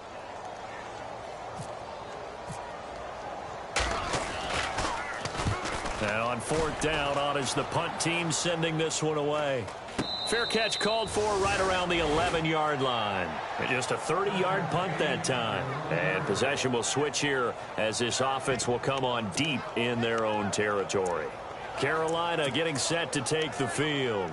Now on fourth down, on is the punt team sending this one away. Fair catch called for right around the 11-yard line. And just a 30-yard punt that time. And possession will switch here as this offense will come on deep in their own territory. Carolina getting set to take the field.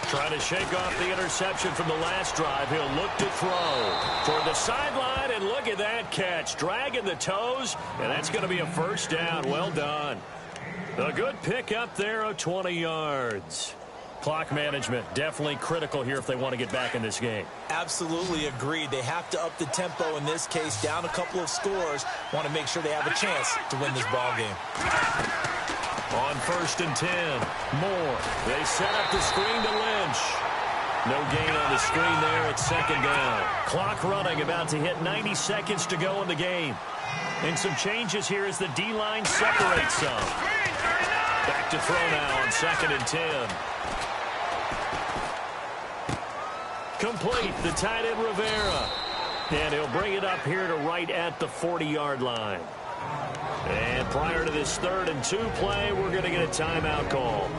Trying to shake off the interception from the last drive. He'll look to throw toward the sideline, and look at that catch. Dragging the toes, and that's going to be a first down. Well done. A good pick up there of 20 yards. Clock management definitely critical here if they want to get back in this game. Absolutely agreed. They have to up the tempo in this case, down a couple of scores. Want to make sure they have a chance to win this ball game. On 1st and 10, Moore. They set up the screen to Lynch. No gain on the screen there. It's second down. Clock running, about to hit 90 seconds to go in the game. And some changes here as the D-line separates some. Back to throw now on 2nd and 10. Complete, the tight end Rivera. And he'll bring it up here to right at the 40-yard line. And prior to this 3rd and 2 play, we're going to get a timeout call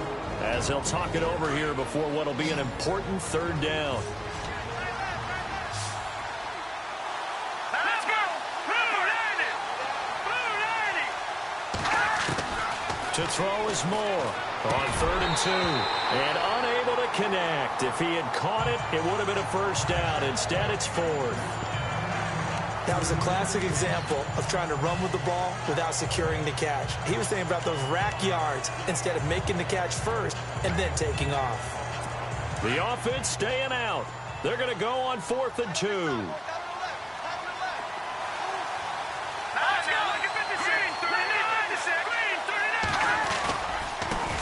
as they'll talk it over here before what will be an important 3rd down. Let's go! Blue 90! To throw is Moore on 3rd and 2. And unable to connect. If he had caught it, it would have been a first down. Instead, it's 4th. That was a classic example of trying to run with the ball without securing the catch. He was thinking about those rack yards instead of making the catch first and then taking off. The offense staying out. They're going to go on 4th and 2.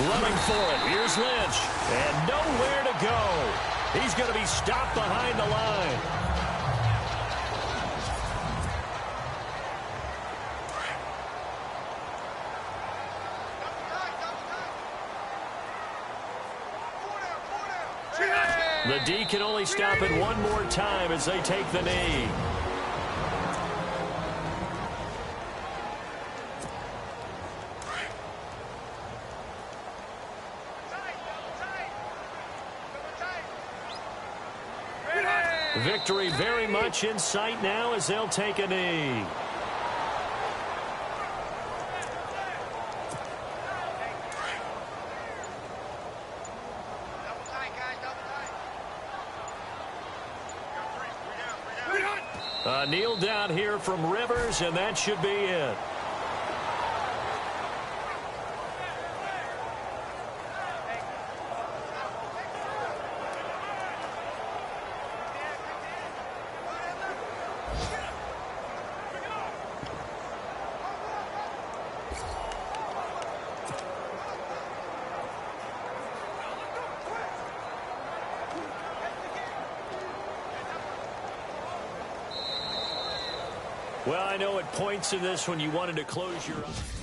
Running for it. Here's Lynch. And nowhere to go. He's going to be stopped behind the line. The D can only stop it one more time as they take the knee. Victory very much in sight now as they'll take a knee. A kneel down here from Rivers, and that should be it. Well, I know at points in this when you wanted to close your eyes.